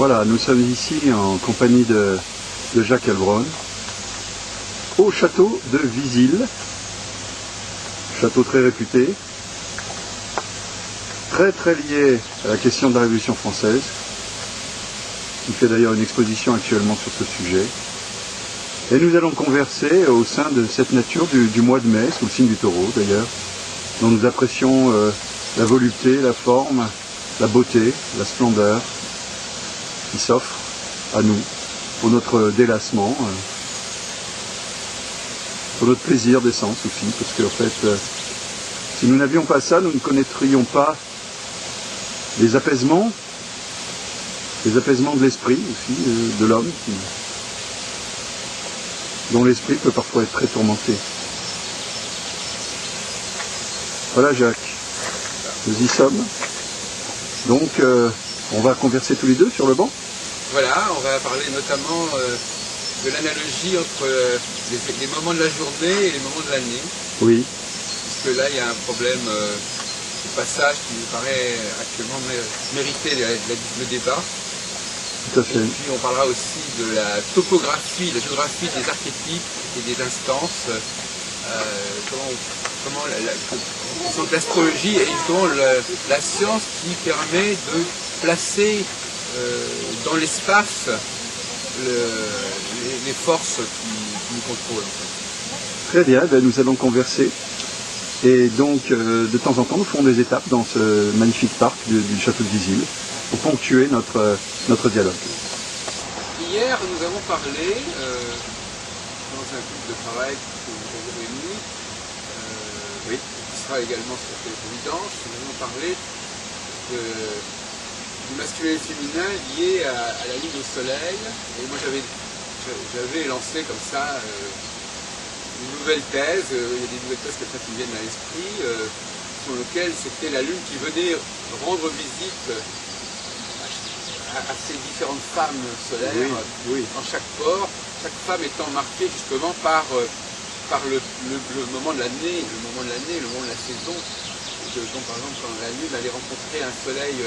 Voilà, nous sommes ici en compagnie de Jacques Heilbronn, au château de Visil, château très réputé, très lié à la question de la Révolution française, qui fait d'ailleurs une exposition actuellement sur ce sujet. Et nous allons converser au sein de cette nature du mois de mai, sous le signe du taureau d'ailleurs, dont nous apprécions la volupté, la forme, la beauté, la splendeur qui s'offre à nous, pour notre délassement, pour notre plaisir d'essence aussi, parce qu'en fait, si nous n'avions pas ça, nous ne connaîtrions pas les apaisements de l'esprit aussi, de l'homme, dont l'esprit peut parfois être très tourmenté. Voilà Jacques, nous y sommes. Donc on va converser tous les deux sur le banc. Voilà, on va parler notamment de l'analogie entre les moments de la journée et les moments de l'année. Oui. Puisque là, il y a un problème de passage qui nous paraît actuellement mériter le débat. Tout à fait. Et puis on parlera aussi de la topographie, la géographie des archétypes et des instances, comment l'astrologie et justement la science qui permet de placer dans l'espace les forces qui nous contrôlent. En fait. Très bien, ben nous allons converser. Et donc, de temps en temps, nous ferons des étapes dans ce magnifique parc du château de Visil pour ponctuer notre dialogue. Hier, nous avons parlé, dans un groupe de travail que nous avons réuni, qui sera également sur Téléprovidence, nous avons parlé du masculin et féminin lié à la lune au soleil. Et moi, j'avais lancé comme ça une nouvelle thèse. Il y a des nouvelles thèses comme ça qui viennent à l'esprit, sur lesquelles c'était la lune qui venait rendre visite à ces différentes femmes solaires, en chaque port, chaque femme étant marquée justement par le moment de l'année, le moment de la saison. Donc par exemple, quand la lune allait rencontrer un soleil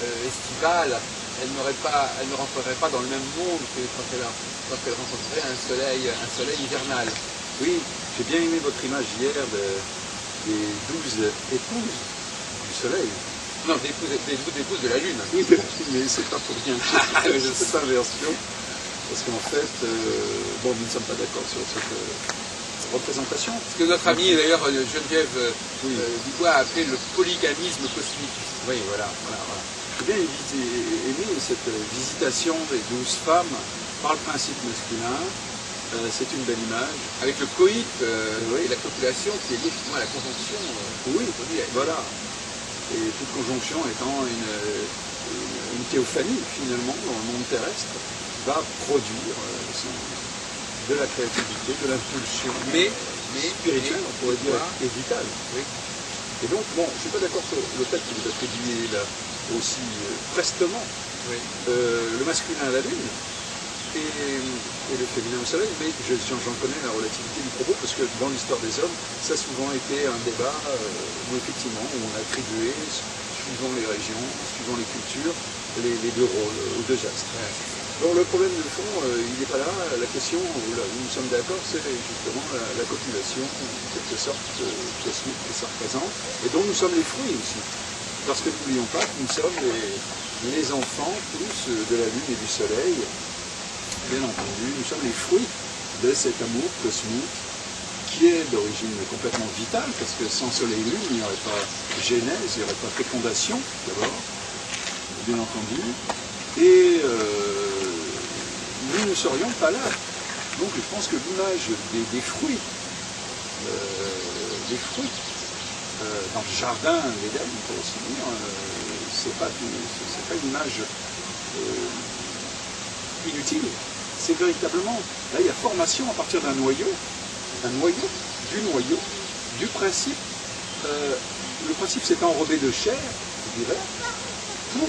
estival, elle ne rentrerait pas dans le même monde que quand elle rencontrerait un soleil hivernal. Oui, j'ai bien aimé votre image hier des 12 épouses du soleil. Non, des épouses de la lune. Oui, mais c'est pas pour rien que j'ai cette inversion. Parce qu'en fait, nous ne sommes pas d'accord sur cette représentation. Ce que notre amie, d'ailleurs, Geneviève Dubois a appelé le polygamisme cosmique. Oui, voilà. J'ai bien aimé cette visitation des 12 femmes par le principe masculin. C'est une belle image. Avec le coït et la copulation qui est liée justement à la conjonction. Voilà. Et toute conjonction étant une théophanie, finalement, dans le monde terrestre, va produire de la créativité, de l'impulsion, mais spirituelle, on pourrait dire, et vitale. Oui. Et donc, je ne suis pas d'accord sur le fait que vous attribuez là aussi prestement le masculin à la lune et le féminin au soleil, mais j'en connais la relativité du propos, parce que dans l'histoire des hommes, ça a souvent été un débat où effectivement on a attribué, suivant les régions, suivant les cultures, les deux rôles aux deux astres. Alors le problème de fond, il n'est pas là. La question où nous sommes d'accord, c'est justement la copulation, en quelque sorte, cosmique que ça représente, et dont nous sommes les fruits aussi. Parce que n'oublions pas que nous sommes les enfants tous de la lune et du soleil. Bien entendu, nous sommes les fruits de cet amour cosmique qui est d'origine complètement vitale, parce que sans soleil et lune, il n'y aurait pas genèse, il n'y aurait pas fécondation, d'abord, bien entendu, et nous ne serions pas là. Donc je pense que l'image des fruits, dans le jardin d'Éden, on peut aussi dire, c'est pas une image inutile. C'est véritablement, là il y a formation à partir d'un noyau, du principe. Le principe s'est enrobé de chair, je dirais, pour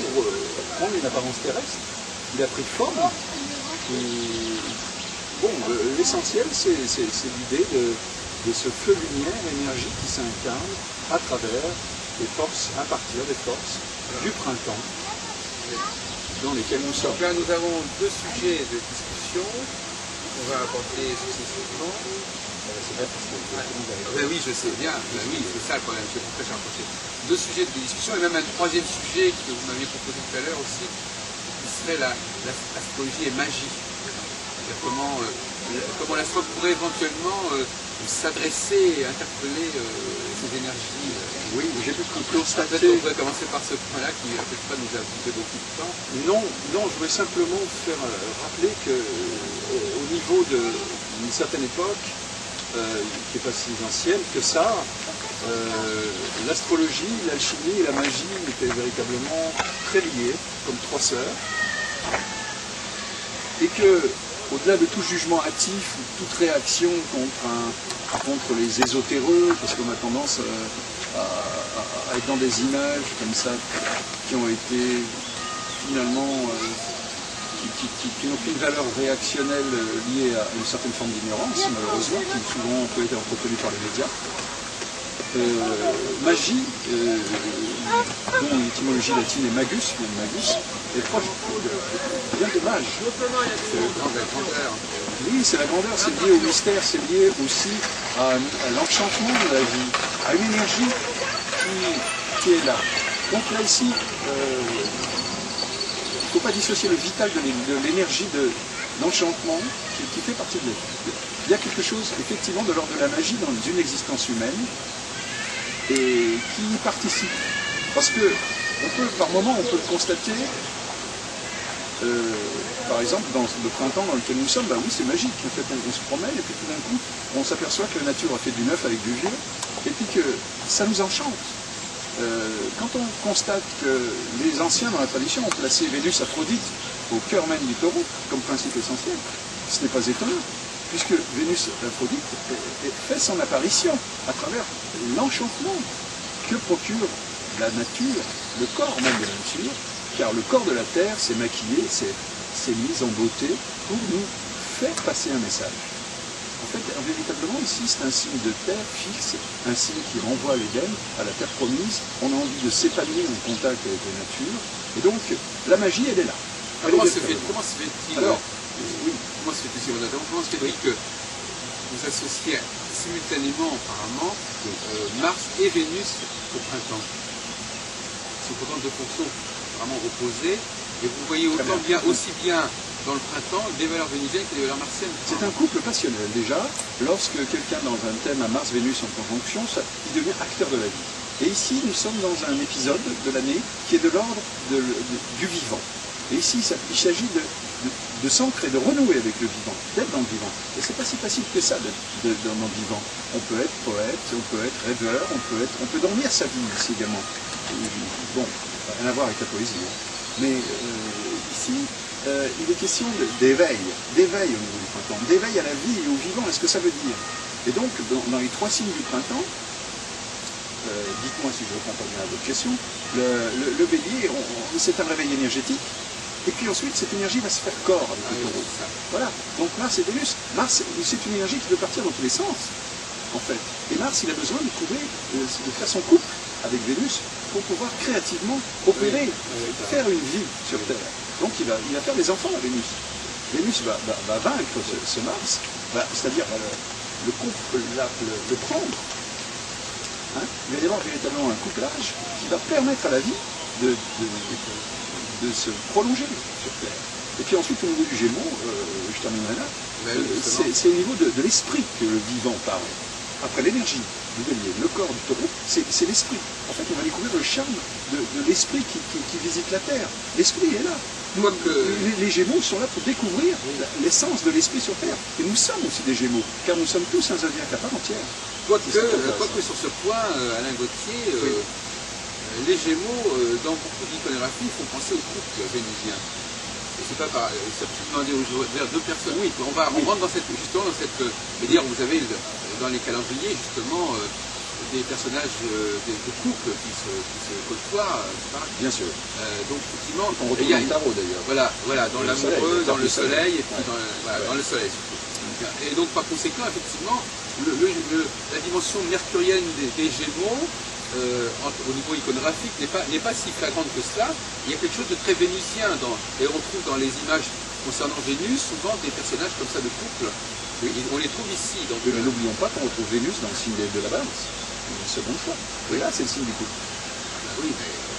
prendre une apparence terrestre. Il a pris forme. L'essentiel, c'est l'idée de ce feu lumière, énergie qui s'incarne à travers les forces, à partir des forces du printemps, dans lesquels nous sommes. Donc là, nous avons deux sujets de discussion qu'on va aborder successivement. Oui, je sais bien. Oui, c'est ça le problème. C'est pourquoi j'ai approché. Deux sujets de discussion et même un troisième sujet que vous m'aviez proposé tout à l'heure aussi, qui serait l'astrologie et magie. C'est-à-dire comment l'astrologue pourrait éventuellement s'adresser et interpeller ces énergies. Oui, j'ai pu constater. Peut-être on pourrait commencer par ce point-là qui peut-être pas nous a coûté beaucoup de temps. Non, je voulais simplement faire rappeler qu'au niveau d'une certaine époque, qui n'est pas si ancienne que ça, l'astrologie, l'alchimie et la magie étaient véritablement très liées, comme trois sœurs, et que, au-delà de tout jugement hâtif ou toute réaction contre les ésotéreux, parce qu'on a tendance à être dans des images comme ça qui ont été finalement qui n'ont qu'une valeur réactionnelle liée à une certaine forme d'ignorance, malheureusement, qui souvent peut être entretenue par les médias. Magie, dont l'étymologie latine est magus, vient de magus, est proche bien de mage. C'est la grandeur. Oui, c'est la grandeur, c'est lié au mystère, c'est lié aussi à l'enchantement de la vie, à une énergie qui est là. Donc là, ici, il ne faut pas dissocier le vital de l'énergie d'enchantement qui fait partie de l'être. Il y a quelque chose, effectivement, de l'ordre de la magie dans une existence humaine et qui y participe. Parce que, par moment, on peut le constater, par exemple, dans le printemps dans lequel nous sommes, oui, c'est magique. En fait, on se promène et puis tout d'un coup, on s'aperçoit que la nature a fait du neuf avec du vieux et puis que ça nous enchante. Quand on constate que les anciens dans la tradition ont placé Vénus Aphrodite au cœur même du taureau comme principe essentiel, ce n'est pas étonnant, puisque Vénus Aphrodite fait son apparition à travers l'enchantement que procure la nature, le corps même de la nature, car le corps de la Terre s'est maquillé, s'est mis en beauté pour nous faire passer un message. En fait, véritablement, ici, c'est un signe de terre fixe, un signe qui renvoie à l'Éden, à la terre promise. On a envie de s'épanouir en contact avec la nature. Et donc, la magie, elle est là. Comment se fait-il Alors, oui. Comment se fait-il que vous associez simultanément, apparemment, Mars et Vénus au printemps? Ce sont pourtant deux fonctions vraiment opposées. Et vous voyez aussi bien dans le printemps des valeurs vénusiennes que des valeurs martiennes. C'est un couple passionnel déjà. Lorsque quelqu'un dans un thème à Mars-Vénus en conjonction, il devient acteur de la vie. Et ici, nous sommes dans un épisode de l'année qui est de l'ordre du vivant. Et ici, il s'agit de s'ancrer, de renouer avec le vivant, d'être dans le vivant. Et c'est pas si facile que ça d'être dans le vivant. On peut être poète, on peut être rêveur, on peut dormir sa vie ici également. Bon, rien à voir avec la poésie. Mais ici, il est question d'éveil au niveau du printemps, d'éveil à la vie et au vivant, est-ce que ça veut dire? Et donc, dans les trois signes du printemps, dites-moi si je ne réponds pas bien à votre question, le bélier, c'est un réveil énergétique, et puis ensuite, cette énergie va se faire corps avec le taureau. Voilà, donc Mars et Vénus, Mars, c'est une énergie qui peut partir dans tous les sens, en fait. Et Mars, il a besoin de faire son couple avec Vénus pour pouvoir créativement opérer, faire une vie sur Terre. Donc il va faire des enfants à Vénus. Vénus va vaincre ce Mars, c'est-à-dire le prendre. Hein, il va y avoir véritablement un couplage qui va permettre à la vie de se prolonger sur Terre. Et puis ensuite, au niveau du Gémeaux, je terminerai là, c'est au niveau de l'esprit que le vivant parle. Après l'énergie du bélier, le corps du taureau, c'est l'esprit. En fait, on va découvrir le charme de l'esprit qui visite la Terre. L'esprit est là. Les Gémeaux sont là pour découvrir l'essence de l'esprit sur Terre. Et nous sommes aussi des Gémeaux, car nous sommes tous un zodiaque à part entière. Quoique sur ce point, Alain Gauthier, les Gémeaux, dans beaucoup d'iconographie, font penser au couple vénusien. Et c'est pas pareil, ça peut demander vers deux personnes. Oui, on rentre dans cette, dire, vous avez dans les calendriers, justement, des personnages de couples qui se côtoient, bien sûr. Donc, effectivement, on retrouve dans le tarot d'ailleurs. Voilà, dans l'amoureux, dans le soleil, et puis dans le soleil surtout. Et donc, par conséquent, effectivement, la dimension mercurienne des Gémeaux au niveau iconographique n'est pas si flagrante que cela. Il y a quelque chose de très vénusien et on trouve dans les images concernant Vénus souvent des personnages comme ça de couple. Oui, on les trouve ici. Mais n'oublions pas qu'on retrouve Vénus dans le signe de la balance. Le second choix. Et là, c'est le signe du couple. Oui,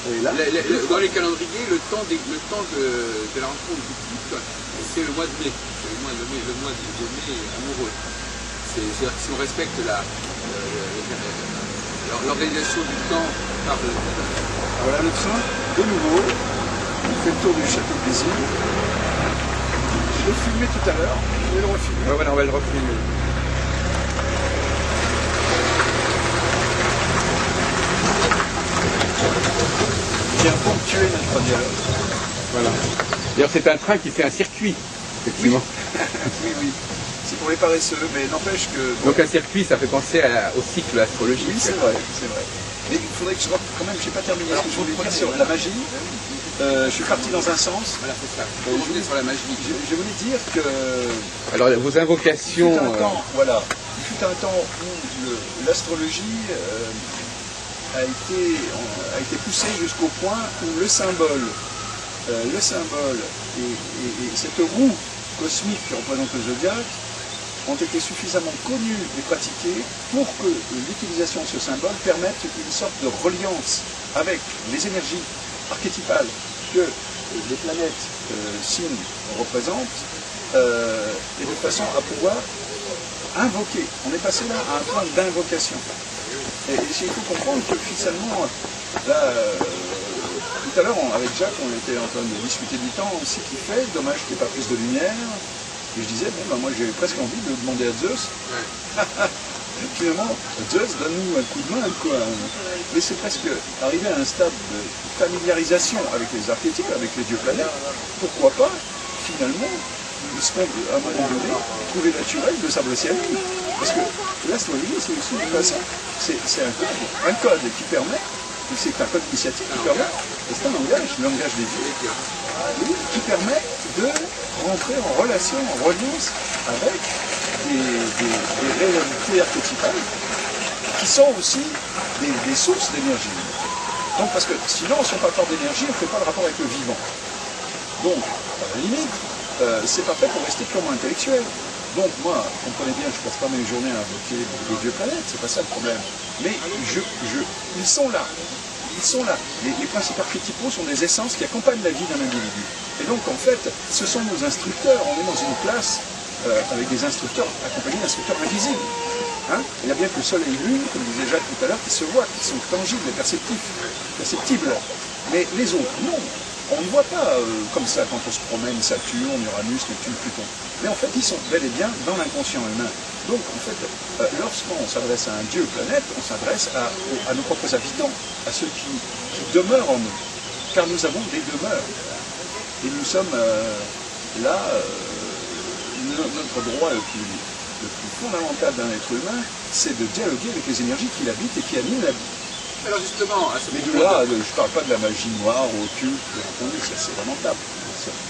mais là, dans les calendriers, le temps de la rencontre du couple, c'est le mois de mai. C'est le mois de mai amoureux. C'est-à-dire que si on respecte l'organisation du temps par le... Voilà le train, de nouveau, on fait le tour du château des îles. Je l'ai filmé tout à l'heure, je vais le refilmer. Ouais, voilà, on va le refilmer. Qui a ponctué notre dialogue. Voilà. D'ailleurs, c'est un train qui fait un circuit, effectivement. Oui, oui. C'est pour les paresseux, mais n'empêche que... Bon. Donc un circuit, ça fait penser au cycle astrologique. Oui, c'est vrai, c'est vrai. Mais il faudrait que je... Quand même, je n'ai pas terminé ce que je voulais dire sur la magie. Je suis parti dans un sens. Voilà, c'est ça. Je voulais sur la magie. Je voulais dire que... Alors, vos invocations... Il fut un temps où l'astrologie a été poussée jusqu'au point où le symbole et cette roue cosmique qui représente le zodiaque ont été suffisamment connus et pratiqués pour que l'utilisation de ce symbole permette une sorte de reliance avec les énergies archétypales que les planètes signes représentent, et de façon à pouvoir invoquer. On est passé là à un point d'invocation. Et il faut comprendre que finalement, là, tout à l'heure, avec Jacques, on était en train de discuter du temps aussi qu'il fait, dommage qu'il n'y ait pas plus de lumière. Et je disais, bon, ben, moi j'ai presque envie de demander à Zeus. Finalement, Zeus, donne-nous un coup de main, quoi. Mais c'est presque arrivé à un stade de familiarisation avec les archétypes, avec les dieux planètes. Pourquoi pas, finalement, à un moment donné, trouver naturel de s'adresser à lui. Parce que l'astrologie, c'est aussi une façon, c'est un code qui permet, c'est un code initiatique qui permet, et c'est un langage, le langage des dieux, qui permet de rentrer en relation, en reliance avec des réalités archétypales qui sont aussi des sources d'énergie. Donc, parce que sinon, si on ne parle pas d'énergie, on ne fait pas le rapport avec le vivant. Donc, à la limite, c'est pas fait pour rester purement intellectuel. Donc moi, comprenez bien, je ne passe pas mes journées à invoquer les dieux planètes, c'est pas ça le problème. Mais ils sont là. Ils sont là. Les principes archétypaux sont des essences qui accompagnent la vie d'un individu. Et donc en fait, ce sont nos instructeurs. On est dans une classe avec des instructeurs accompagnés d'instructeurs invisibles. Hein, il n'y a bien que le soleil et lune, comme disait Jacques tout à l'heure, qui se voient, qui sont tangibles et perceptibles. Mais les autres, non. On ne voit pas comme ça quand on se promène Saturne, Uranus, Neptune, Pluton. Mais en fait, ils sont bel et bien dans l'inconscient humain. Donc, en fait, lorsqu'on s'adresse à un dieu planète, on s'adresse à nos propres habitants, à ceux qui demeurent en nous. Car nous avons des demeures. Et nous sommes là, notre droit le plus fondamental d'un être humain, c'est de dialoguer avec les énergies qui l'habitent et qui animent la vie. Alors justement, à ce mais de là, je ne parle pas de la magie noire ou occulte, entendu, ça c'est lamentable.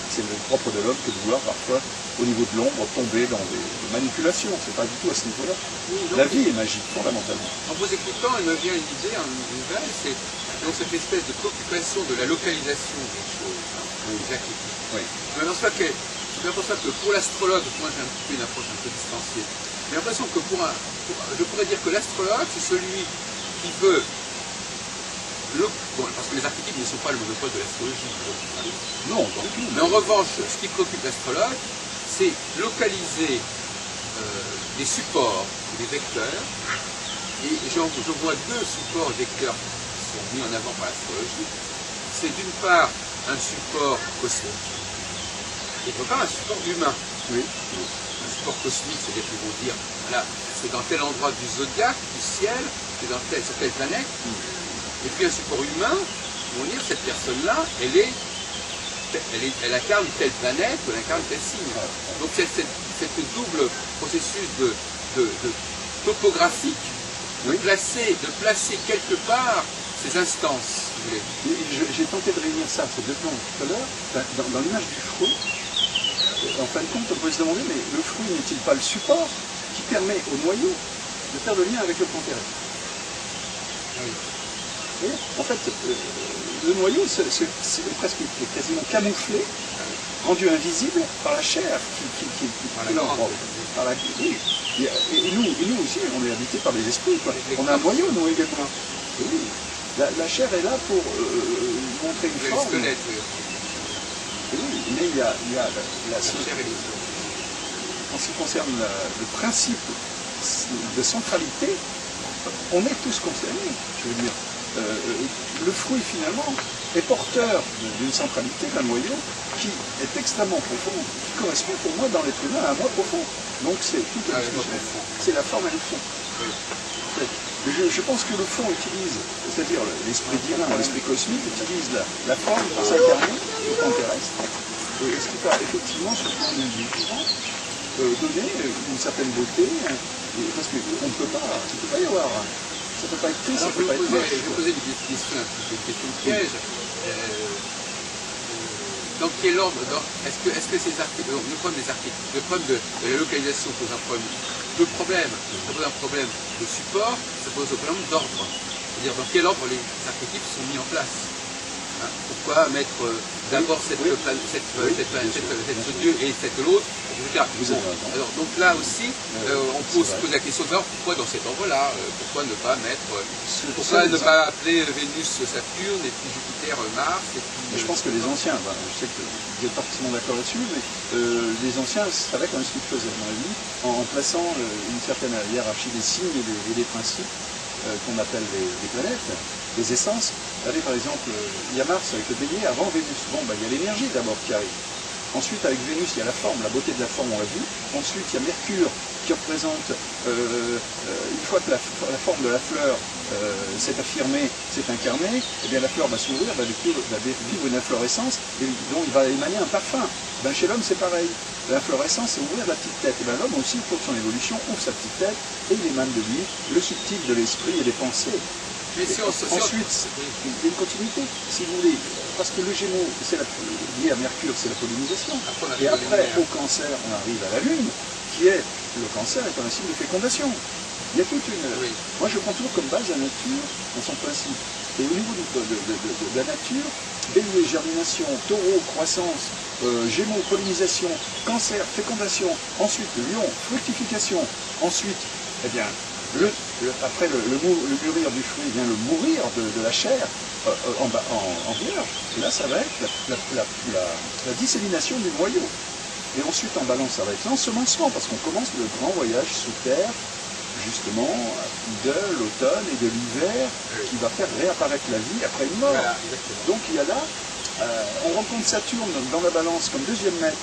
C'est le propre de l'homme que de vouloir parfois, au niveau de l'ombre, tomber dans des manipulations. C'est pas du tout à ce niveau-là. Oui, la vie est magique, fondamentalement. En vous écoutant, il me vient une idée, une nouvelle, c'est donc cette espèce de préoccupation de la localisation des choses, des archétypes. Oui. Je m'aperçois que pour l'astrologue, moi j'ai un petit peu une approche un peu distanciée, j'ai l'impression que je pourrais dire que l'astrologue, c'est celui qui veut... Bon, parce que les archétypes ne sont pas le monopole de l'astrologie. Non, mais en revanche, ce qui préoccupe l'astrologue, c'est localiser des supports, des vecteurs. Et je vois deux supports vecteurs qui sont mis en avant par l'astrologie. C'est d'une part un support cosmique et d'autre part un support humain. Oui. Un support cosmique, c'est-à-dire qu'ils vont dire, voilà, c'est dans tel endroit du zodiaque, du ciel, c'est sur telle planète. Et puis un support humain, ils vont dire cette personne-là, elle incarne telle planète ou elle incarne tel signe. Donc c'est cette double processus de topographique, de placer quelque part ces instances. J'ai tenté de réunir ça, ces deux plans tout à l'heure, dans l'image du fruit. En fin de compte, on peut se demander, mais le fruit n'est-il pas le support qui permet au noyau de faire le lien avec le plan terrestre? Oui. En fait, le noyau, c'est presque quasiment camouflé, rendu invisible par la chair qui l'enrobe. Oui. Et nous aussi, on est habité par les esprits. Quoi. On a un noyau, nous également. Oui. La chair est là pour montrer une forme. Squelette, oui, mais il y a la chair et le... En ce qui concerne le principe de centralité, on est tous concernés, je veux dire. Le fruit, finalement, est porteur d'une centralité, d'un noyau, qui est extrêmement profond, qui correspond pour moi, dans l'être humain, à un moi profond. Donc c'est tout c'est la forme et le fond. Oui. Je pense que le fond utilise, c'est-à-dire l'esprit divin, l'esprit cosmique, utilise la forme pour s'incarner au plan terrestre, ce qui va effectivement, sur le plan vivant, donner une certaine beauté, parce qu'on ne peut pas y avoir. Ça ne peut pas être triste, ça ne peut pas être moche. Je vais poser une question piège. Dans quel ordre, est-ce que ces archétypes, le problème des archétypes, le problème de la localisation pose un problème de problème, ça pose un problème de support, ça pose un problème d'ordre. C'est-à-dire dans quel ordre les archétypes sont mis en place. Hein, pourquoi mettre d'abord cette Dieu et cette l'autre. Alors donc là aussi, on pose la question de savoir pourquoi dans cet ordre-là, pourquoi ne pas mettre, pourquoi ne pas appeler Vénus Saturne et puis Jupiter Mars et puis, je pense que les anciens, je sais que vous êtes parfaitement d'accord là-dessus, mais les anciens savaient quand même ce qu'ils faisaient, à mon avis, en plaçant une certaine hiérarchie des signes et des principes qu'on appelle les planètes, les essences. Allez, par exemple, il y a Mars avec le bélier avant Vénus. Bon, il y a l'énergie d'abord qui arrive. Ensuite, avec Vénus, il y a la forme, la beauté de la forme, on l'a vu. Ensuite, il y a Mercure qui représente, une fois que la forme de la fleur s'est affirmée, s'est incarnée, eh bien la fleur va s'ouvrir, va vivre une inflorescence, et dont il va émaner un parfum. Ben, chez l'homme, c'est pareil. L'inflorescence, c'est ouvrir la petite tête. Et ben, l'homme aussi, pour son évolution, ouvre sa petite tête, et il émane de lui le subtil de l'esprit et des pensées. Ensuite, il y a une continuité, si vous voulez, parce que le Gémeaux, lié à Mercure, c'est la pollinisation. Et après, au Cancer, on arrive à la Lune, qui est, le Cancer est un signe de fécondation. Il y a toute une... Moi, je prends toujours comme base la nature dans son principe. Et au niveau de la nature, Bélier, germination, Taureau, croissance, Gémeaux, pollinisation, Cancer, fécondation, ensuite Lion, fructification, ensuite, eh bien, après le mûrir du fruit vient le mourir de la chair en vierge. Et là, ça va être la dissémination du noyau. Et ensuite, en balance, ça va être l'ensemencement, parce qu'on commence le grand voyage sous terre, justement, de l'automne et de l'hiver, qui va faire réapparaître la vie après une mort. Voilà, donc il y a là, on rencontre Saturne dans la balance comme deuxième maître,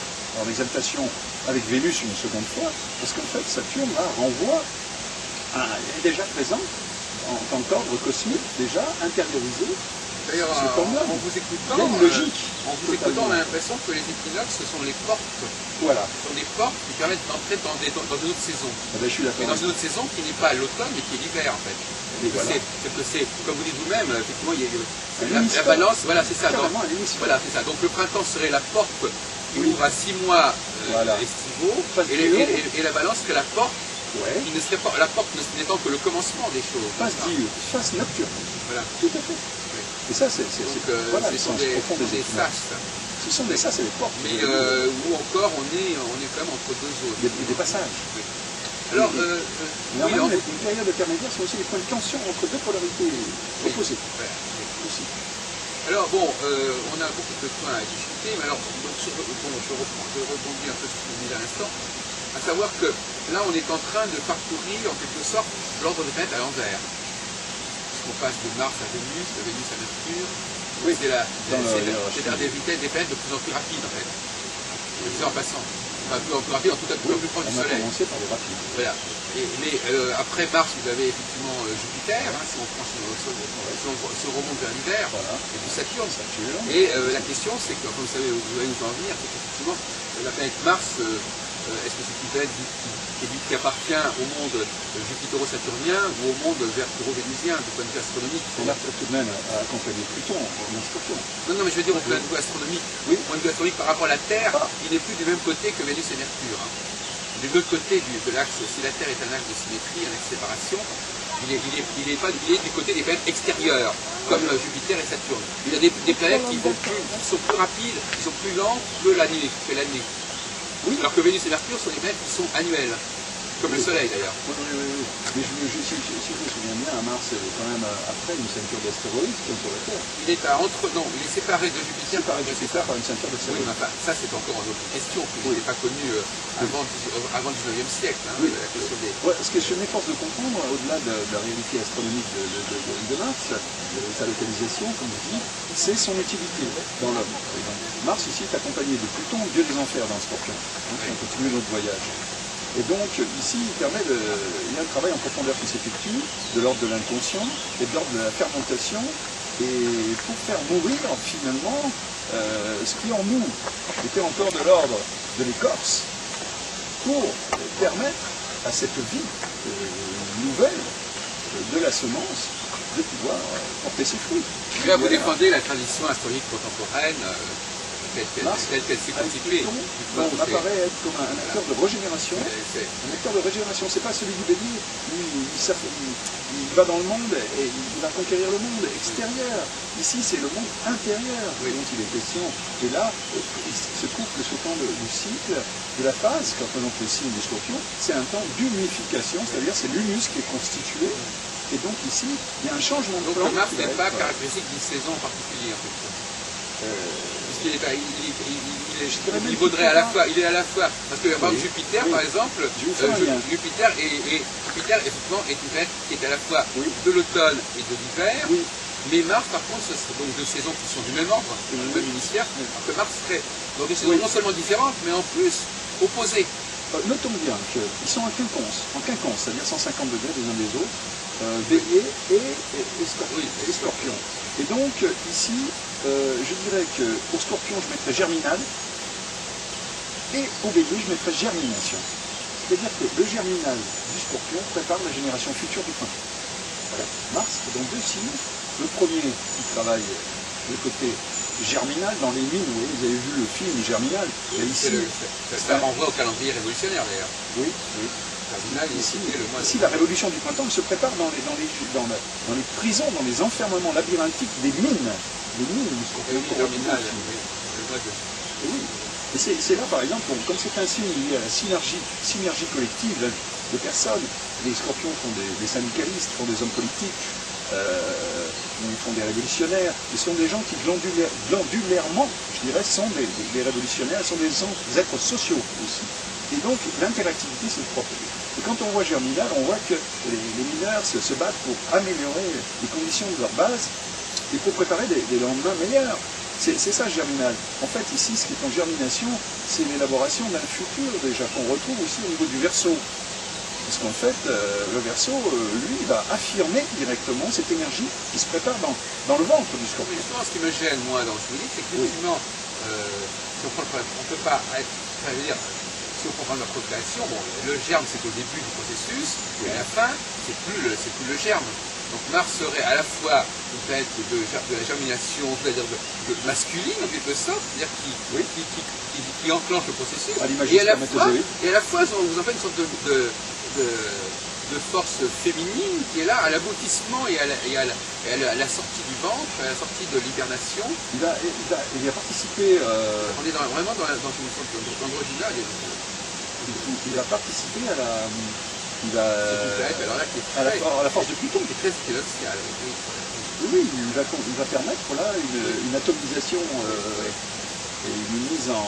en exaltation avec Vénus une seconde fois, parce qu'en fait, Saturne là renvoie, elle est déjà présente en tant qu'ordre cosmique, déjà intériorisé. D'ailleurs, en vous écoutant, on a l'impression que les équinoxes, ce sont les portes. Voilà. Ce sont des portes qui permettent d'entrer dans une autre saison. Je suis d'accord. Mais dans une autre saison qui n'est pas l'automne, mais qui est l'hiver, en fait. C'est, comme vous dites vous-même, effectivement, il y a la balance, voilà, c'est ça. Voilà, c'est ça. Donc le printemps serait la porte qui ouvre à 6 mois estivaux, et la balance serait la porte. Qui ne serait pas, la porte n'étant que le commencement des choses. Face d'Ile, face nocturne. Voilà. Tout à fait. Et ça, c'est voilà, ce sont des sas. Ce sont des sas et des portes. Mais où encore on est quand même entre deux zones. Il y a des passages. Oui. Alors, une période intermédiaire, c'est aussi des points de tension entre deux polarités opposées. Voilà. Alors bon, on a beaucoup de points à discuter, mais alors, donc, je rebondis un peu sur ce que vous disiez à l'instant. À savoir que là, on est en train de parcourir, en quelque sorte, l'ordre des planètes à l'envers. On passe de Mars à Vénus, de Vénus à Mercure. Oui. C'est des vitesses des planètes de plus en plus rapides, en fait. De plus en passant. Enfin, plus en plus rapide, en tout cas plus proche du Soleil. On a commencé par les rapides. Voilà. Mais après Mars, vous avez effectivement Jupiter, si on prend si on remonte vers l'hiver, et puis Saturne. Et la question, c'est que, comme vous savez, vous allez nous en venir, c'est qu'effectivement, la planète Mars, est-ce que c'est une planète qui appartient au monde jupitero-saturnien ou au monde verturo-vénusien du point de vue astronomique? On a tout de même à accompagner Pluton, Non, mais je veux dire au point de vue astronomique. Oui. Au point de vue astronomique par rapport à la Terre, il n'est plus du même côté que Vénus et Mercure. Il est de l'autre côté de l'axe. Si la Terre est un axe de symétrie, un axe de séparation, Il est du côté des planètes extérieures, comme Jupiter et Saturne. Il y a des planètes qui sont plus rapides, qui sont plus lentes que l'année. Oui. Alors que Vénus et Mercure sont des planètes qui sont annuelles. Comme le Soleil d'ailleurs. Oui. Mais si je me souviens bien, Mars est quand même après une ceinture d'astéroïdes comme sur la Terre. Il est séparé de Jupiter par une ceinture d'astéroïdes. Oui, mais enfin, ça c'est encore une autre question, qui n'était pas connue avant le 19e siècle. Oui. La question des... Ce que je m'efforce de comprendre, au-delà de la réalité astronomique de Mars, sa localisation, comme je dis, c'est son utilité dans l'homme. Mars ici est accompagné de Pluton, dieu des enfers dans le Scorpion. Donc on continue notre voyage. Et donc, ici, il y a un travail en profondeur qui s'effectue, de l'ordre de l'inconscient et de l'ordre de la fermentation, et pour faire mourir, finalement, ce qui en nous était encore de l'ordre de l'écorce, pour permettre à cette vie nouvelle de la semence de pouvoir porter ses fruits. Là, vous défendez la tradition astronomique contemporaine, telle qu'elle s'est constituée. On apparaît être comme un acteur de régénération. Un acteur de régénération, c'est pas celui du bélier. Il va dans le monde et il va conquérir le monde extérieur. Ici, c'est le monde intérieur dont il est question. Et là, ce couple, ce temps du cycle, de la phase, quand on fait le signe du Scorpion, c'est un temps d'humification, c'est-à-dire c'est l'humus qui est constitué. Et donc ici, il y a un changement de plan. Donc le Mars n'est pas caractéristique d'une saison en particulier, en fait. Il vaudrait à la fois, il est à la fois, parce que par exemple, Jupiter, par exemple, Jupiter effectivement est une planète qui est à la fois de l'automne et de l'hiver, mais Mars par contre ce serait donc deux saisons qui sont du même ordre, du même hémisphère, alors que Mars serait donc des saisons non seulement différentes, mais en plus opposées. Notons bien qu'ils sont en quinconce, c'est-à-dire 150 degrés les uns des autres, Bélier et Scorpion. Et donc ici, je dirais qu'au Scorpion, je mettrais germinal, et au Bélier, je mettrais germination. C'est-à-dire que le germinal du Scorpion prépare la génération future du printemps. Voilà. Mars est dans deux signes. Le premier qui travaille le côté germinal dans les mines. Vous avez vu le film Germinal. Ça renvoie au calendrier révolutionnaire d'ailleurs. Oui. Ici, la révolution du printemps se prépare dans les prisons, dans les enfermements labyrinthiques des mines. Les mines du Scorpion. Oui. Et c'est là, par exemple, comme c'est un signe lié à la synergie collective de personnes, les Scorpions font des syndicalistes, font des hommes politiques, ils font des révolutionnaires, ils sont des gens qui glandulairement, je dirais, sont des révolutionnaires, sont des êtres sociaux aussi. Et donc l'interactivité s'est propagée. Et quand on voit Germinal, on voit que les mineurs se battent pour améliorer les conditions de leur base et pour préparer des lendemains meilleurs. C'est ça Germinal. En fait, ici, ce qui est en germination, c'est l'élaboration d'un futur déjà qu'on retrouve aussi au niveau du Verseau. Parce qu'en fait, le Verseau, lui, va affirmer directement cette énergie qui se prépare dans le ventre du Scorpion. Justement, ce qui me gêne, moi, dans ce que vous dites, c'est qu'effectivement, si on ne peut pas être, si on comprend la procréation, bon, le germe c'est au début du processus, et à la fin, c'est plus le germe. Donc Mars serait à la fois une planète de la germination, c'est-à-dire de masculine en quelque sorte, c'est-à-dire qui enclenche le processus, et à la fois vous en faites une sorte de force féminine qui est là à l'aboutissement et à la sortie du ventre, à la sortie de l'hibernation. Il a participé. On est vraiment dans une sorte d'androgyne. Il a participé à la force de Pluton. Qui est très équinoxiale. Oui, il va permettre là une atomisation et une mise en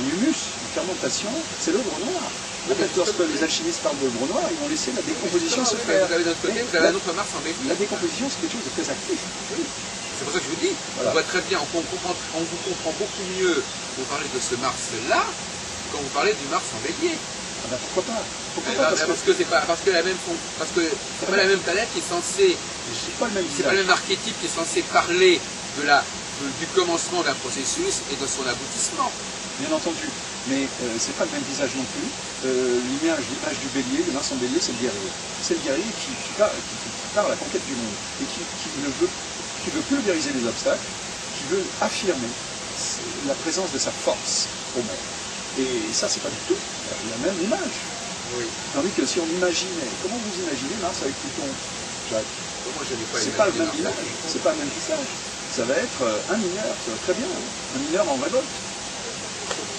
humus, une fermentation. C'est l'œuvre noire. En fait, lorsque les alchimistes parlent de l'œuvre noire, ils vont laisser la décomposition se faire. Vous avez d'un côté, vous avez un autre Mars en bélier. La décomposition, c'est quelque chose de très actif. Oui. C'est pour ça que je vous dis, on voit très bien, on vous comprend beaucoup mieux quand vous parlez de ce Mars-là, quand vous parlez du Mars en bélier. Ah ben pourquoi pas, parce que c'est pas la même planète qui est censée, c'est pas le même archétype qui est censé parler du commencement d'un processus et de son aboutissement. Bien entendu, mais c'est pas le même visage non plus. L'image du bélier, le Mars en bélier, c'est le guerrier. C'est le guerrier qui part à la conquête du monde et qui veut pulvériser les obstacles, qui veut affirmer la présence de sa force au monde. Et ça, c'est pas du tout la même image. Oui. Tandis que si on imaginait, comment vous imaginez Mars avec Pluton, Jacques? Moi, je n'ai pas C'est pas le même village, c'est pas le même visage. Ça va être un mineur, ça va très bien, hein. Un mineur en révolte.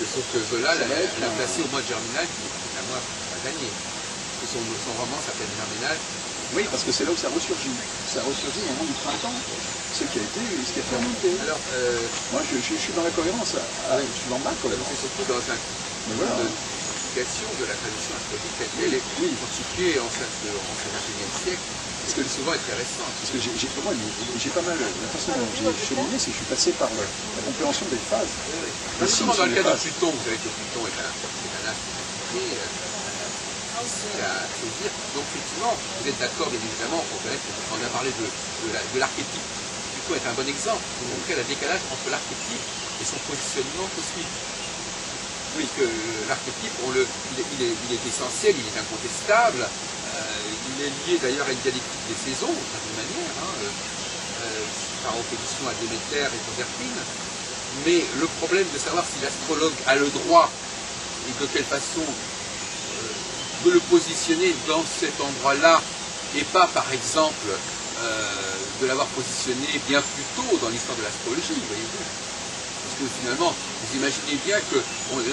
Sauf que Zola l'a placé au mois de Germinal, qui est un mois à gagner. Son roman s'appelle Germinal. Oui, parce que c'est là où ça ressurgit. Ça ressurgit au moment du printemps, ce qui a fait remonter. Alors, moi, je suis dans la cohérence. Je suis dans ma cohérence. C'est surtout dans une explication de la tradition astrologique telle qu'elle est constituée en cet XXIe siècle, parce que souvent est très récente. Parce que j'ai pas mal. La façon dont j'ai cheminé, c'est que je suis passé par la compréhension des phases. Justement, dans le cas de Pluton, vous savez que Pluton est un astre à saisir. Donc, effectivement, vous êtes d'accord, bien évidemment, on a parlé de l'archétype. Pluton est un bon exemple pour montrer le décalage entre l'archétype et son positionnement cosmique. Oui, que l'archétype, il est essentiel, il est incontestable, il est lié d'ailleurs à une dialectique des saisons, d'une certaine manière, par opposition à Déméter et Proserpine. Mais le problème de savoir si l'astrologue a le droit et de quelle façon de le positionner dans cet endroit-là, et pas par exemple de l'avoir positionné bien plus tôt dans l'histoire de l'astrologie, voyez-vous. Parce que finalement, vous imaginez bien que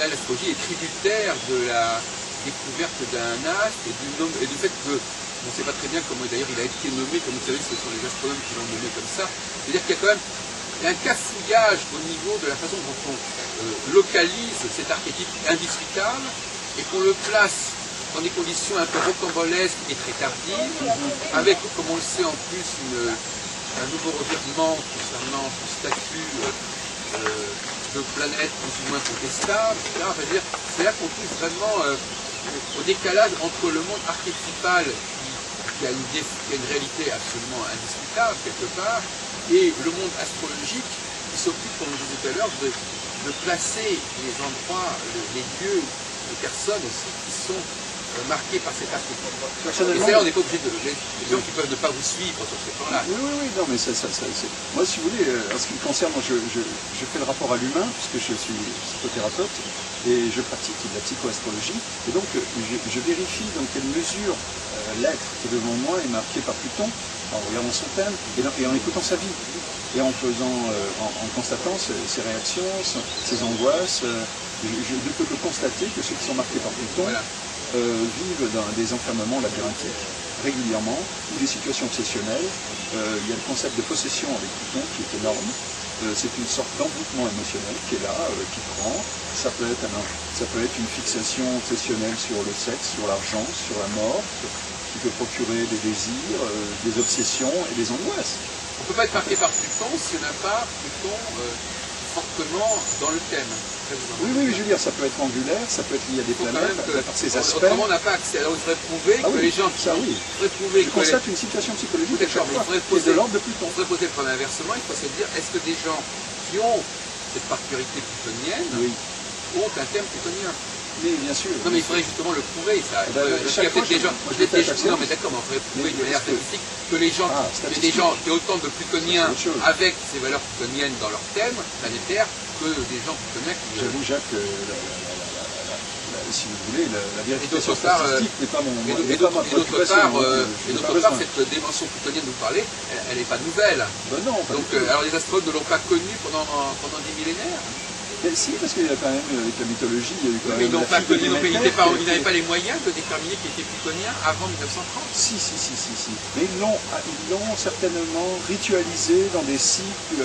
là, l'astrologie est tributaire de la découverte d'un astre et du fait que, on ne sait pas très bien comment d'ailleurs il a été nommé, comme vous savez, ce sont les astronomes qui l'ont nommé comme ça. C'est-à-dire qu'il y a quand même un cafouillage au niveau de la façon dont on localise cet archétype indiscutable et qu'on le place dans des conditions un peu rocambolesques et très tardives, avec, comme on le sait en plus, un nouveau revirement concernant son statut de planète plus ou moins contestable, etc. C'est là qu'on touche vraiment au décalage entre le monde archétypal qui a une réalité absolument indiscutable quelque part, et le monde astrologique qui s'occupe, comme je disais tout à l'heure, de placer les endroits, les lieux, les personnes aussi qui sont marqués par cet archétype. Et ça, on n'est pas obligé de... Les gens qui peuvent ne pas vous suivre sur ce plan-là. Oui, non, mais moi, si vous voulez, en ce qui me concerne, je fais le rapport à l'humain, puisque je suis psychothérapeute, et je pratique de la psychoastrologie, et donc je vérifie dans quelle mesure l'être qui est devant moi est marqué par Pluton, en regardant son thème, et en écoutant sa vie, et en constatant ses réactions, ses angoisses. Je ne peux que constater que ceux qui sont marqués par Pluton, vivent dans des enfermements labyrinthiques régulièrement, ou des situations obsessionnelles. Il y a le concept de possession avec Pluton qui est énorme. C'est une sorte d'envoûtement émotionnel qui est là, qui prend. Ça peut être une fixation obsessionnelle sur le sexe, sur l'argent, sur la mort, qui peut procurer des désirs, des obsessions et des angoisses. On ne peut pas être marqué par Pluton si on n'a pas Pluton fortement dans le thème. Oui, je veux dire, ça peut être angulaire, ça peut être lié à des planètes, par ces aspects. Autrement, on n'a pas accès. Alors, il faudrait prouver que les gens qui je constate une situation psychologique à chaque fois, qui est de l'ordre de Pluton. Il faudrait poser le problème inversement, il faut se dire, est-ce que des gens qui ont cette particularité plutonienne ont un thème plutonien? Mais bien sûr. Non, mais il faudrait justement le prouver, ça. Il y a peut-être des gens. Non, mais d'accord, mais on pourrait prouver de manière statistique que les gens, il y a des gens qui ont autant de plutoniens avec ces valeurs plutoniennes dans leur thème planétaire que des gens plutoniens qui. J'avoue, Jacques, si vous voulez, la vérification statistique n'est pas ma préoccupation. Et d'autre part, cette dimension plutonienne dont vous parlez, elle n'est pas nouvelle. Non, donc, alors les astronautes ne l'ont pas connue pendant des millénaires. Mais si, parce qu'il y a quand même, avec la mythologie, il y a eu quand même... Mais ils n'ont pas connu, ils n'avaient pas les moyens de déterminer qui était plutonien avant 1930. Si. Mais ils l'ont certainement ritualisé dans des cycles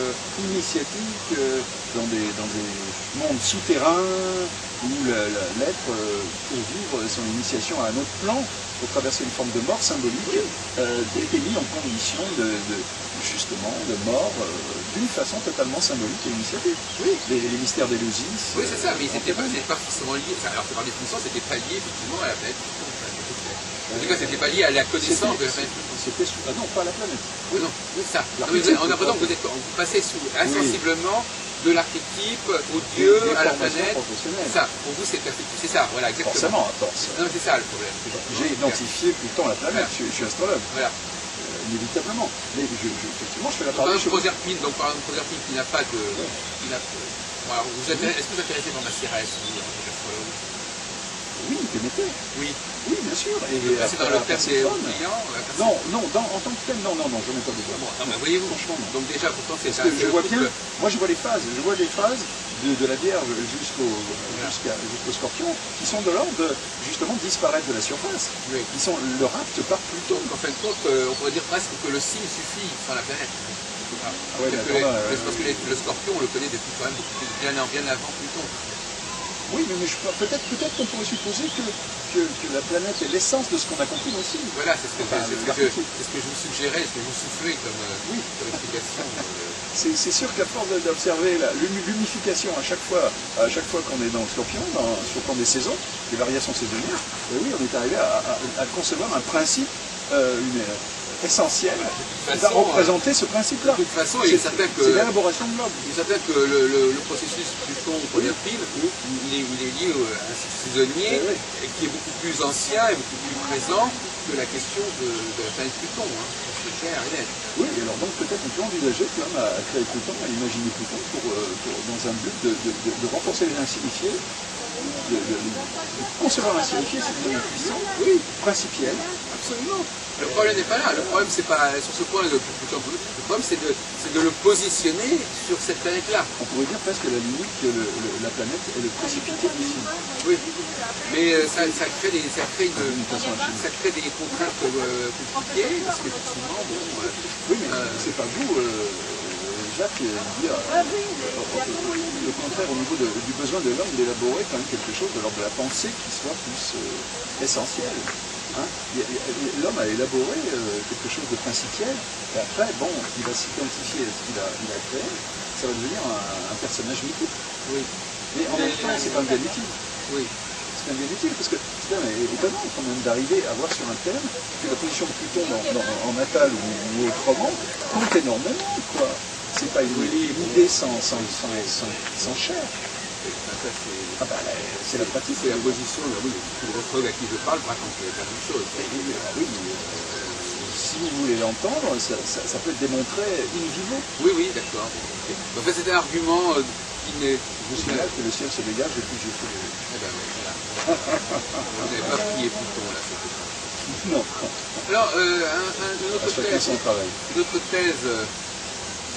initiatiques, dans des mondes souterrains, où l'être, pour vivre son initiation à un autre plan, pour traverser une forme de mort symbolique, est mis en condition justement de mort d'une façon totalement symbolique et initiatique. Oui. Les mystères d'Éleusis. Oui, c'est ça, mais c'était pas forcément lié. Alors, par définition, c'était pas lié effectivement à la planète. En tout cas, c'était pas lié à la connaissance de la planète. Non, pas à la planète. Oui, non, c'est ça. On a l'impression que vous passez insensiblement de l'archétype au dieu, à la planète. C'est ça. Pour vous, c'est ça, voilà, exactement. Forcément, à force. Non, c'est ça le problème. J'ai identifié Pluton à la planète, je suis astrologue. Voilà. Inévitablement. Mais effectivement, je fais la part des choses. Proserpine, donc par exemple, Proserpine qui n'a pas de. Est-ce que vous êtes intéressé par Macérès, vous, en tant qu'astrologue? Oui, qui émettait. Oui. Oui, bien sûr. Et c'est dans le thème des clients. Non, en tant que thème, non, j'en ai pas besoin. Bon, non, mais voyez-vous, franchement, non. Donc déjà, pourtant, c'est parce que je vois bien, moi je vois les phases, de la Vierge jusqu'au Scorpion, qui sont de l'ordre de, justement, disparaître de la surface. Oui. Leur acte part plus tôt. Donc en fin de compte, on pourrait dire presque que le signe suffit sans la planète. Ouais, parce que le Scorpion, on le connaît depuis quand même bien avant Pluton. Oui, mais peut-être qu'on pourrait supposer que la planète est l'essence de ce qu'on a compris aussi. Voilà, c'est ce que je vous suggérais, ce que je vous soufflais comme explication. C'est sûr qu'à force d'observer l'unification à chaque fois qu'on est dans le Scorpion, sur le plan des saisons, les variations saisonnières, oui, on est arrivé à concevoir un principe essentiel qui va représenter ce principe-là. De toute façon, il est certain que... C'est l'élaboration de l'homme. Il est certain que le processus Pluton-Neptune, il est lié à un cycle saisonnier qui est beaucoup plus ancien et beaucoup plus présent que la question de la planète Pluton. C'est clair et net. Oui, et alors donc peut-être on peut envisager que l'homme a créé Pluton, a imaginé Pluton dans un but de renforcer les insignifiés, de concevoir l'insignifié, c'est une puissance principielle. Absolument. Le problème n'est pas là. Le problème, c'est pas sur ce point de Pluton. Le problème, c'est de le positionner sur cette planète-là. On pourrait dire presque à la limite que la planète est le précipité du signe. Oui. Mais ça crée des contraintes compliquées, parce qu'effectivement, bon... oui, mais c'est pas vous, Jacques, dire le contraire au niveau du besoin de l'homme d'élaborer quand même quelque chose de l'ordre de la pensée qui soit plus essentiel. L'homme a élaboré quelque chose de principiel, et après, bon, il va s'identifier à ce qu'il a créé, ça va devenir un personnage mythique. Oui. Mais en même temps, c'est pas un bien utile. Oui. C'est un bien utile, parce que c'est quand même étonnant quand même d'arriver à voir sur un thème que la position de Pluton en natal ou autrement compte énormément, quoi. C'est pas une idée sans chair. C'est la pratique. C'est la position, l'astrologue à qui je parle raconte la même chose. Si vous voulez l'entendre, ça peut être démontré in vivo. Oui, d'accord. En fait, c'était un argument qui n'est... Je vous signale que le ciel se dégage et puis j'ai fait le... Eh ben oui, voilà. Vous n'avez pas qui est Pluton, là, c'était ça. Non. Alors, une autre thèse,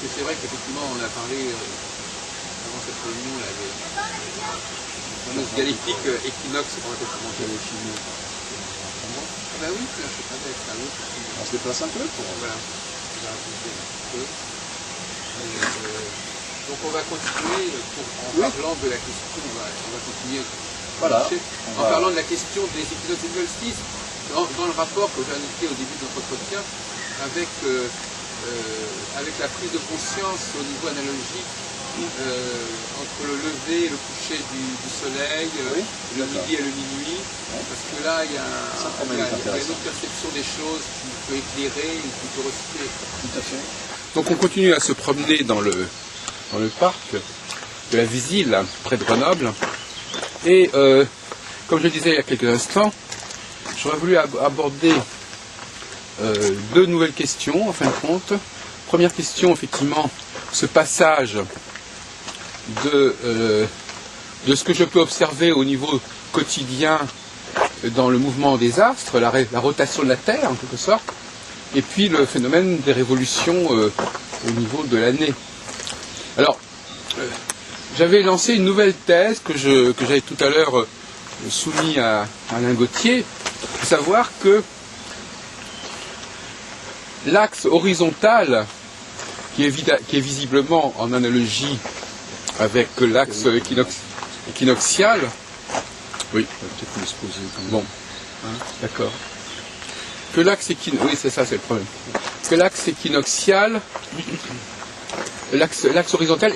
c'est vrai qu'effectivement, on a parlé... avant cette réunion, là, des fameuses dialectiques équinoxe, comment on appelle ça? Ah bah oui, je sais pas bête, ça. On se déplace un peu pour... Voilà. On va bouger un peu. Donc on va continuer, parlant de la question, on va continuer en parlant de la question des équinoxes et des solstices, dans le rapport que j'ai indiqué au début de notre entretien, avec la prise de conscience au niveau analogique entre le lever et le coucher du soleil, le midi et le minuit, parce que là il y a une autre perception des choses qui peut éclairer et qui peut recycler. Tout à fait. Donc on continue à se promener dans le parc de la Visile, près de Grenoble, et comme je le disais il y a quelques instants, j'aurais voulu aborder deux nouvelles questions en fin de compte. Première question, effectivement, ce passage de ce que je peux observer au niveau quotidien dans le mouvement des astres, la rotation de la Terre en quelque sorte, et puis le phénomène des révolutions au niveau de l'année. Alors, j'avais lancé une nouvelle thèse que j'avais tout à l'heure soumis à Alain Gauthier, à savoir que l'axe horizontal, qui est visiblement en analogie avec l'axe équinoxial. Oui. Peut-être se poser quand même. Bon. D'accord. Que l'axe équinoxial. Oui, c'est ça, c'est le problème. Que l'axe équinoxial, l'axe horizontal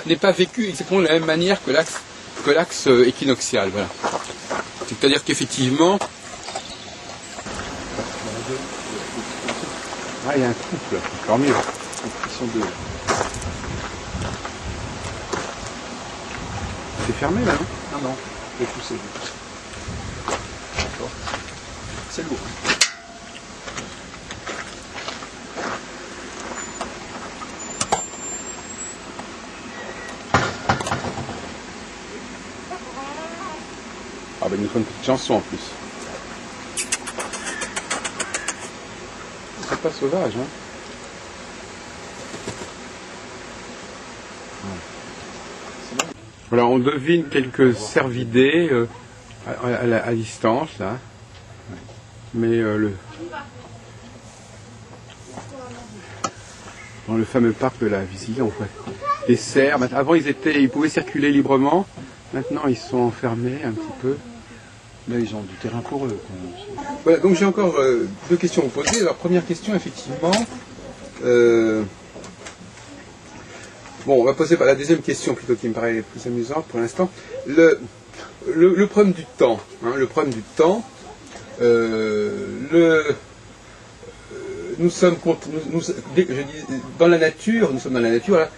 n'est pas vécu exactement de la même manière que l'axe équinoxial. Voilà. C'est-à-dire qu'effectivement. Ah, il y a un couple, encore mieux. Ils sont deux. C'est fermé là, non? Ah non, je vais pousser. D'accord. C'est lourd. Ah ben il nous faut Janson en plus. C'est pas sauvage, hein. Voilà, on devine quelques cervidés à distance, là. Mais dans le fameux parc de la Vizille, on voit des cerfs. Avant, ils pouvaient circuler librement. Maintenant, ils sont enfermés un petit peu. Là, ils ont du terrain pour eux. Voilà, donc j'ai encore deux questions à vous poser. Alors, première question, effectivement. Bon, on va poser par la deuxième question plutôt qui me paraît plus amusante pour l'instant. Le problème du temps. Hein, le problème du temps. Nous sommes dans la nature. Nous sommes dans la nature. Là,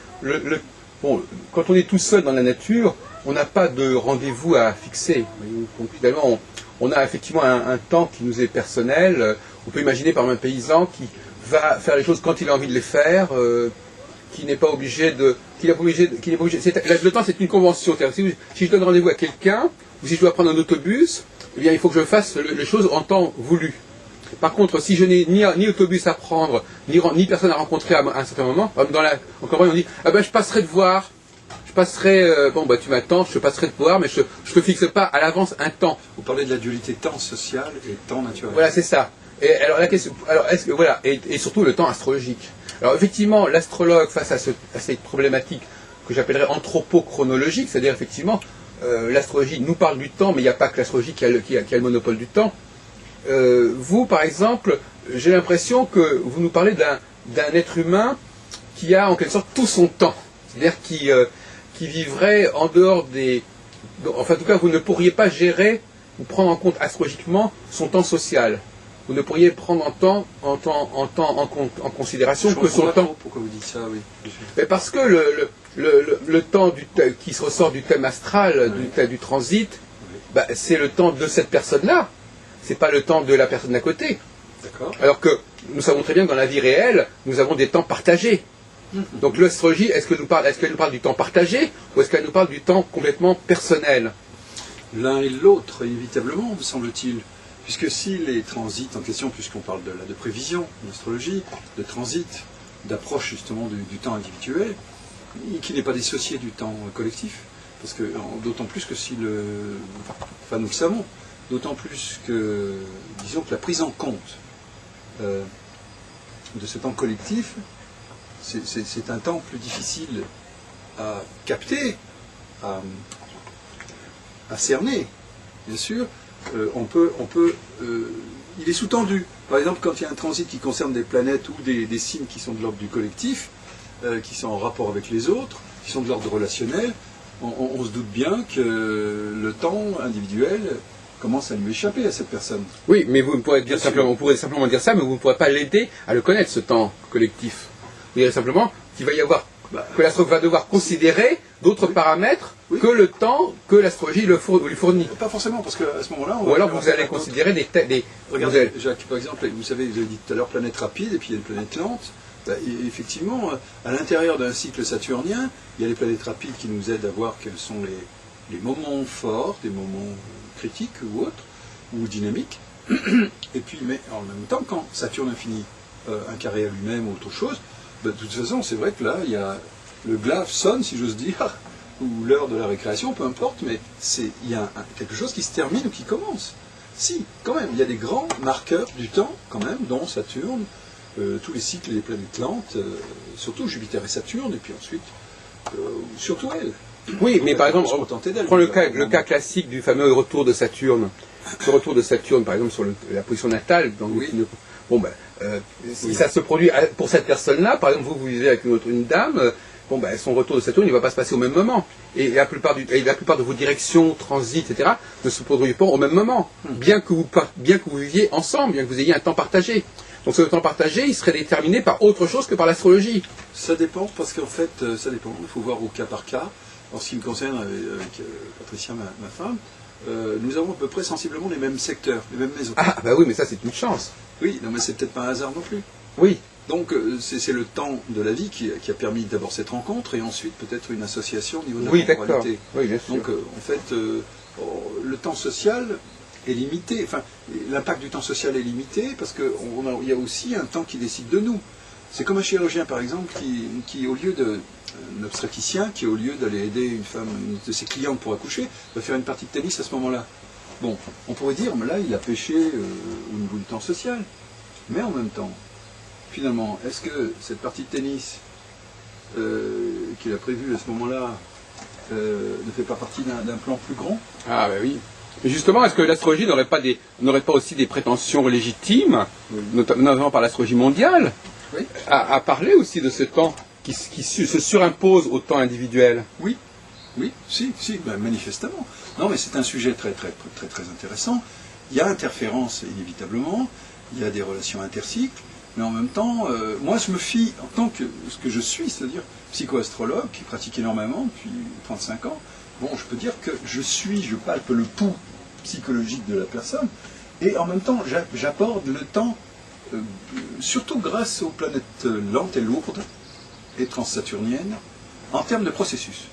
bon, quand on est tout seul dans la nature, on n'a pas de rendez-vous à fixer. Donc, finalement, on a effectivement un temps qui nous est personnel. On peut imaginer par exemple un paysan qui va faire les choses quand il a envie de les faire. Qui n'est pas obligé de... Le temps, c'est une convention. Si je donne rendez-vous à quelqu'un, ou si je dois prendre un autobus, eh bien, il faut que je fasse les choses en temps voulu. Par contre, si je n'ai ni autobus à prendre, ni personne à rencontrer à un certain moment, encore on dit, ah ben, je passerai te voir. Je passerai... tu m'attends, je passerai te voir, mais je ne te fixe pas à l'avance un temps. Vous parlez de la dualité temps social et temps naturel. Voilà, c'est ça. Et alors, la question... Alors, et surtout le temps astrologique. Alors effectivement, l'astrologue, face à cette problématique que j'appellerais anthropochronologique, c'est-à-dire effectivement, l'astrologie nous parle du temps, mais il n'y a pas que l'astrologie qui a le monopole du temps. Vous, par exemple, j'ai l'impression que vous nous parlez d'un être humain qui a en quelque sorte tout son temps, c'est-à-dire qui vivrait en dehors des... Enfin, en tout cas, vous ne pourriez pas gérer ou prendre en compte astrologiquement son temps social. Vous ne pourriez prendre en considération que son temps. Pourquoi vous dites ça, oui. Mais parce que le temps qui se ressort du thème astral, du transit, bah, c'est le temps de cette personne-là. C'est pas le temps de la personne d'à côté. D'accord. Alors que nous savons très bien que dans la vie réelle, nous avons des temps partagés. Donc l'astrologie, est-ce qu'elle nous parle du temps partagé ou est-ce qu'elle nous parle du temps complètement personnel? L'un et l'autre, inévitablement, me semble-t-il. Puisque si les transits en question, puisqu'on parle de prévision, d'astrologie, de transit, d'approche justement du temps individuel, qui n'est pas dissocié du temps collectif, parce que d'autant plus que enfin nous le savons, d'autant plus que, disons que la prise en compte de ce temps collectif, c'est un temps plus difficile à capter, à cerner, bien sûr. Il est sous-tendu. Par exemple, quand il y a un transit qui concerne des planètes ou des signes qui sont de l'ordre du collectif, qui sont en rapport avec les autres, qui sont de l'ordre relationnel, on se doute bien que le temps individuel commence à lui échapper à cette personne. Oui, mais on pourrait simplement dire ça, mais vous ne pourrez pas l'aider à le connaître, ce temps collectif. Vous direz simplement qu'il va y avoir... que l'astrologue va devoir considérer d'autres paramètres que le temps que l'astrologie lui fournit. Pas forcément, parce qu'à ce moment-là... Ou alors vous allez considérer des... Regardez, Jacques, par exemple, vous savez, vous avez dit tout à l'heure planète rapide, et puis il y a une planète lente. Et effectivement, à l'intérieur d'un cycle saturnien, il y a les planètes rapides qui nous aident à voir quels sont les moments forts, des moments critiques ou autres, ou dynamiques. Et puis, mais en même temps, quand Saturne finit un carré à lui-même ou autre chose, de toute façon, c'est vrai que là, il y a le glaive sonne, si j'ose dire, ou l'heure de la récréation, peu importe, mais il y a quelque chose qui se termine ou qui commence. Si, quand même, il y a des grands marqueurs du temps, quand même, dont Saturne, tous les cycles des planètes lentes, surtout Jupiter et Saturne, et puis ensuite, surtout elle. Oui, mais par exemple, prends le cas classique du fameux retour de Saturne. Ce retour de Saturne, par exemple, sur la position natale, si ça se produit pour cette personne-là, par exemple, vous vivez avec une dame, son retour de Saturne, il ne va pas se passer au même moment. Et la plupart de vos directions, transits, etc., ne se produisent pas au même moment. Bien que vous viviez ensemble, bien que vous ayez un temps partagé. Donc ce temps partagé, il serait déterminé par autre chose que par l'astrologie. Ça dépend, parce qu'en fait, ça dépend. Il faut voir au cas par cas. En ce qui me concerne, avec Patricia, ma femme, nous avons à peu près sensiblement les mêmes secteurs, les mêmes maisons. Ah, bah oui, mais ça, c'est une chance. Oui, non, mais c'est peut-être pas un hasard non plus. Oui. Donc, c'est le temps de la vie qui a permis d'abord cette rencontre et ensuite peut-être une association au niveau de la temporalité. Oui, bien sûr. Donc, en fait, le temps social est limité. Enfin, l'impact du temps social est limité parce qu'il y a aussi un temps qui décide de nous. C'est comme un chirurgien, par exemple, qui au lieu de... Un obstétricien qui, au lieu d'aller aider une femme, une de ses clientes pour accoucher, va faire une partie de tennis à ce moment-là. Bon, on pourrait dire, mais là, il a péché au niveau du temps social. Mais en même temps, finalement, est-ce que cette partie de tennis qu'il a prévue à ce moment-là ne fait pas partie d'un plan plus grand? Ah ben oui. Mais justement, est-ce que l'astrologie n'aurait pas aussi des prétentions légitimes, notamment par l'astrologie mondiale, à parler aussi de ce temps qui se surimpose au temps individuel? Oui, si, ben, manifestement. Non, mais c'est un sujet très, très, très, très intéressant. Il y a interférence, inévitablement, il y a des relations intercycles, mais en même temps, moi je me fie, en tant que ce que je suis, c'est-à-dire psychoastrologue, qui pratique énormément depuis 35 ans, bon, je peux dire que je palpe le pouls psychologique de la personne, et en même temps, j'aborde le temps, surtout grâce aux planètes lentes et lourdes, et transsaturniennes, en termes de processus.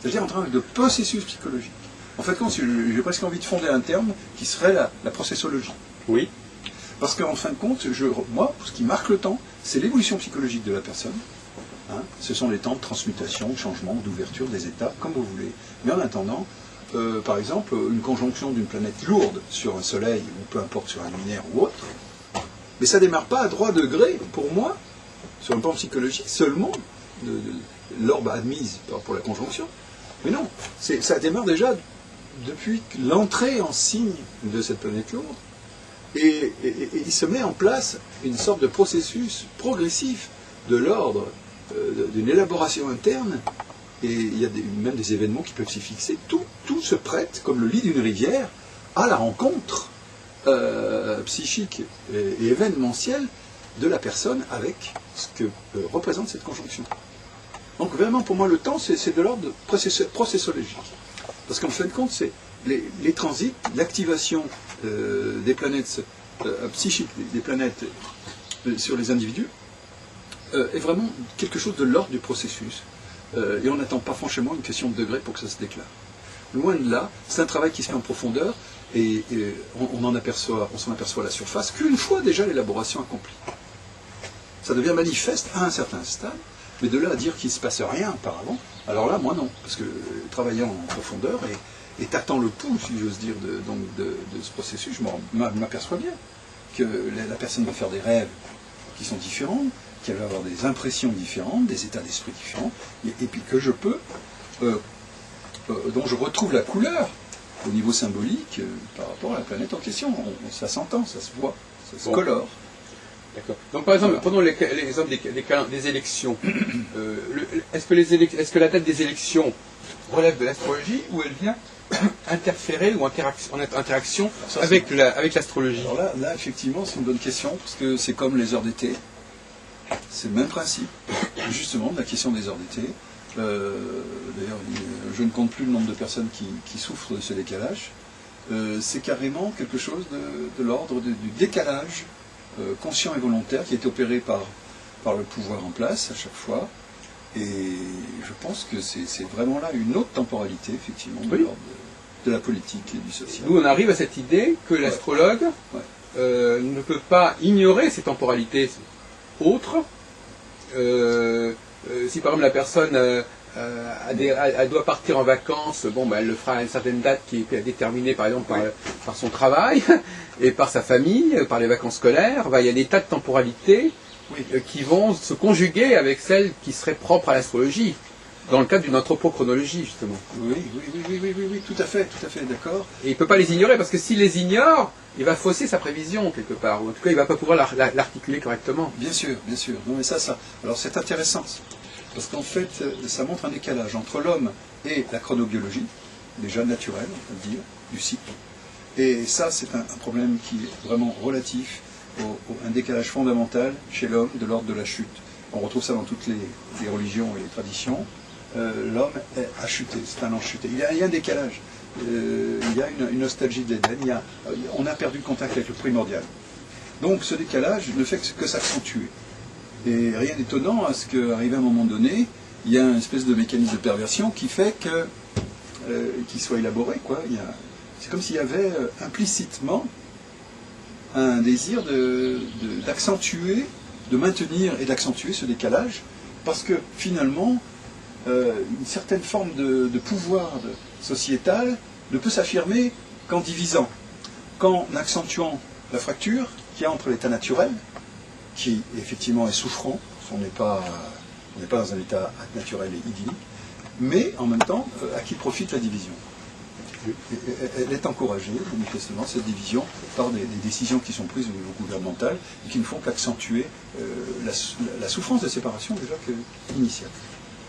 C'est-à-dire en termes de processus psychologique. En fait, j'ai presque envie de fonder un terme qui serait la processologie. Oui. Parce qu'en fin de compte, moi, ce qui marque le temps, c'est l'évolution psychologique de la personne. Hein, ce sont les temps de transmutation, de changement, d'ouverture des états, comme vous voulez. Mais en attendant, par exemple, une conjonction d'une planète lourde sur un soleil, ou peu importe sur un luminaire ou autre, mais ça ne démarre pas à droit degré, pour moi, sur un plan psychologique, seulement l'orbe admise pour la conjonction. Mais non, ça démarre déjà depuis l'entrée en signe de cette planète lourde. Et il se met en place une sorte de processus progressif de l'ordre d'une élaboration interne. Et il y a même des événements qui peuvent s'y fixer. Tout se prête, comme le lit d'une rivière, à la rencontre psychique et événementielle de la personne avec ce que représente cette conjonction. Donc vraiment, pour moi, le temps, c'est de l'ordre processologique. Parce qu'en fin de compte, c'est les transits, l'activation des planètes psychiques, des planètes sur les individus, est vraiment quelque chose de l'ordre du processus. Et on n'attend pas franchement une question de degré pour que ça se déclare. Loin de là, c'est un travail qui se fait en profondeur, et on s'en aperçoit à la surface qu'une fois déjà l'élaboration accomplie. Ça devient manifeste à un certain stade, mais de là à dire qu'il ne se passe rien auparavant, alors là, moi non, parce que travaillant en profondeur et tâtant le pouls, si j'ose dire, de ce processus, je m'aperçois bien que la personne va faire des rêves qui sont différents, qu'elle va avoir des impressions différentes, des états d'esprit différents, et puis que je peux, dont je retrouve la couleur au niveau symbolique par rapport à la planète en question. Ça s'entend, ça se voit, ça se colore. D'accord. Donc par exemple, prenons l'exemple des élections. Est-ce que la date des élections relève de l'astrologie ou elle vient interférer ou en interaction avec l'astrologie? Alors là, effectivement, c'est une bonne question, parce que c'est comme les heures d'été. C'est le même principe, justement, de la question des heures d'été. D'ailleurs, je ne compte plus le nombre de personnes qui souffrent de ce décalage. C'est carrément quelque chose de l'ordre du décalage conscient et volontaire qui est opéré par le pouvoir en place à chaque fois. Et je pense que c'est vraiment là une autre temporalité, effectivement, de l'ordre de la politique et du social. Nous, on arrive à cette idée que l'astrologue ne peut pas ignorer ces temporalités autres. Si par exemple la personne elle doit partir en vacances, bon, elle le fera à une certaine date qui est déterminée par exemple par son travail et par sa famille, par les vacances scolaires. Il y a des tas de temporalités qui vont se conjuguer avec celles qui seraient propres à l'astrologie, dans le cadre d'une anthropochronologie, justement. Oui, tout à fait, d'accord. Et il ne peut pas les ignorer, parce que s'il les ignore, il va fausser sa prévision, quelque part, ou en tout cas, il ne va pas pouvoir l'articuler correctement. Bien sûr. Non, mais ça. Alors, c'est intéressant, parce qu'en fait, ça montre un décalage entre l'homme et la chronobiologie, déjà naturelle, on peut dire, du cycle. Et ça, c'est un problème qui est vraiment relatif un décalage fondamental chez l'homme de l'ordre de la chute. On retrouve ça dans toutes les religions et les traditions. L'homme a chuté, c'est un an chuté. Il y a un décalage. Il y a une nostalgie de l'Éden. On a perdu le contact avec le primordial. Donc ce décalage ne fait que s'accentuer. Et rien d'étonnant à ce qu'arrivé à un moment donné, il y a une espèce de mécanisme de perversion qui fait qu'il soit élaboré, quoi. C'est comme s'il y avait implicitement un désir d'accentuer, de maintenir et d'accentuer ce décalage, parce que finalement, une certaine forme de pouvoir sociétal ne peut s'affirmer qu'en divisant, qu'en accentuant la fracture qu'il y a entre l'état naturel, qui effectivement est souffrant, on n'est pas dans un état naturel et idyllique, mais en même temps, à qui profite la division. Elle est encouragée, manifestement, cette division, par des décisions qui sont prises au niveau gouvernemental et qui ne font qu'accentuer la souffrance de séparation déjà initiale.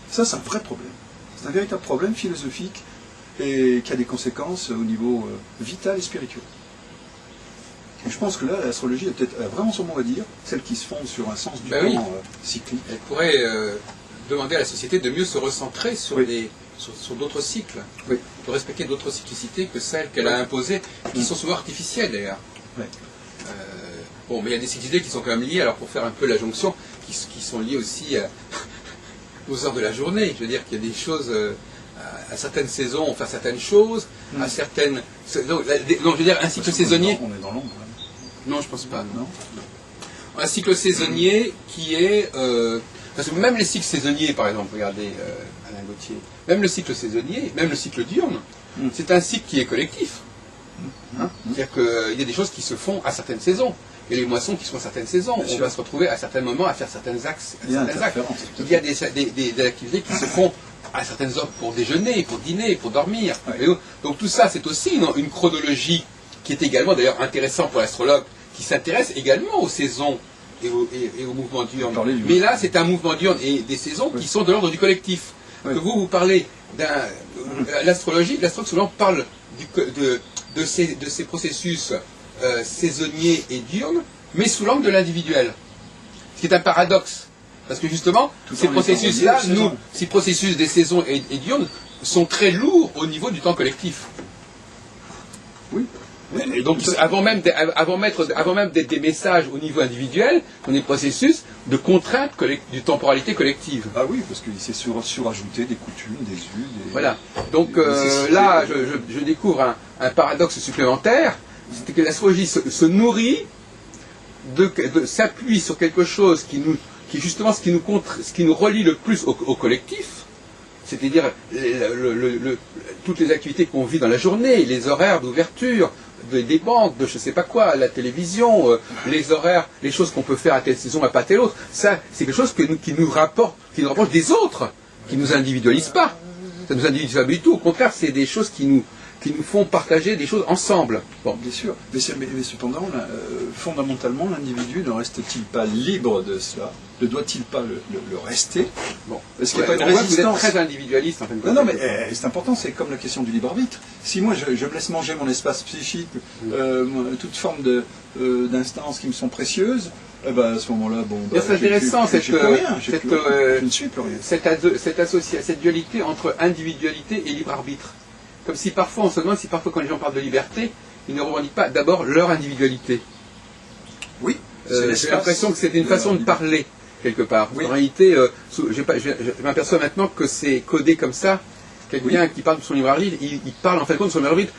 Ça, c'est un vrai problème. C'est un véritable problème philosophique et qui a des conséquences au niveau vital et spirituel. Et je pense que là, l'astrologie a vraiment son mot à dire, celle qui se fonde sur un sens du temps cyclique. Elle pourrait demander à la société de mieux se recentrer sur sur d'autres cycles, de respecter d'autres cyclicités que celles qu'elle a imposées, qui sont souvent artificielles d'ailleurs. Bon, mais il y a des cyclicités qui sont quand même liées, alors pour faire un peu la jonction, qui sont liées aussi aux heures de la journée. Je veux dire qu'il y a des choses, à certaines saisons, on fait certaines choses, à certaines... Non, je veux dire, un cycle saisonnier... On est dans l'ombre. Non, je pense pas. Non. Un cycle saisonnier qui est... parce que même les cycles saisonniers, par exemple, regardez Alain Gauthier, même le cycle saisonnier, même le cycle diurne, c'est un cycle qui est collectif. C'est-à-dire qu'il y a des choses qui se font à certaines saisons. Il y a les moissons qui sont à certaines saisons. On va se retrouver à certains moments à faire certains axes. Il y a des activités qui se font à certaines heures pour déjeuner, pour dîner, pour dormir. Donc tout ça, c'est aussi une chronologie qui est également d'ailleurs intéressant pour l'astrologue, qui s'intéresse également aux saisons et au mouvement diurne. Mais là, c'est un mouvement diurne et des saisons qui sont de l'ordre du collectif. Que vous parlez l'astrologie souvent parle de ces processus saisonniers et diurnes, mais sous l'angle de l'individuel. Ce qui est un paradoxe. Parce que justement, ces processus-là, ces processus des saisons et diurnes, sont très lourds au niveau du temps collectif. Oui. Et donc, avant même des messages au niveau individuel, on est processus de contrainte de temporalité collective. Ah oui, parce qu'il s'est surajouté des coutumes, des us, Voilà. Donc là, je découvre un paradoxe supplémentaire, c'est que l'astrologie se nourrit, s'appuie sur quelque chose qui justement ce qui nous relie le plus au collectif, c'est-à-dire toutes les activités qu'on vit dans la journée, les horaires d'ouverture, des banques, de je sais pas quoi, la télévision, les horaires, les choses qu'on peut faire à telle saison, à pas telle autre. Ça, c'est quelque chose qui nous rapproche des autres, qui nous individualise pas. Ça nous individualise pas du tout. Au contraire, c'est des choses qui nous font partager des choses ensemble. Bon, bien sûr. Mais cependant, fondamentalement, l'individu ne reste-t-il pas libre de cela? Ne doit-il pas le rester? Bon. Est-ce qu'il n'y a pas une résistance? Vous êtes très individualiste en fait. Non, mais c'est important, c'est comme la question du libre arbitre. Si moi je me laisse manger mon espace psychique, toute forme d'instances qui me sont précieuses, à ce moment-là, c'est intéressant je ne suis plus rien. Cette dualité entre individualité et libre arbitre. Comme si parfois, on se demande si parfois quand les gens parlent de liberté, ils ne revendiquent pas d'abord leur individualité. Oui. J'ai l'impression que c'est une façon de parler, quelque part. Oui. En réalité, je m'aperçois maintenant que c'est codé comme ça. Quelqu'un qui parle de son libre arbitre, il parle en fait de son libre arbitre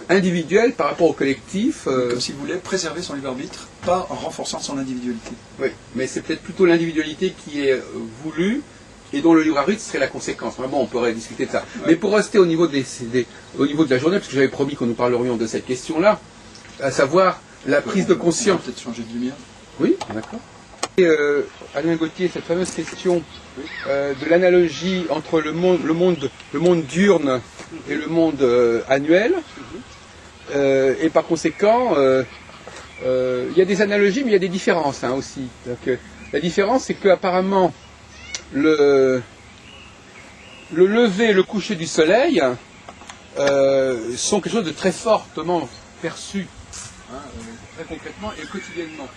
individuel par rapport au collectif. Comme s'il voulait préserver son libre arbitre, pas en renforçant son individualité. Oui, mais c'est peut-être plutôt l'individualité qui est voulue, et dont le libre arbitre serait la conséquence. Bon, on pourrait discuter de ça. Ouais. Mais pour rester au niveau de la journée, parce que j'avais promis que nous parlerions de cette question-là, à savoir la prise de conscience. Peut-être changer de lumière. Oui, d'accord. Et Alain Gauthier, cette fameuse question de l'analogie entre le monde diurne et le monde annuel, et par conséquent, il y a des analogies, mais il y a des différences aussi. Donc, la différence, c'est qu'apparemment, le lever et le coucher du soleil sont quelque chose de très fortement perçu, très concrètement et quotidiennement.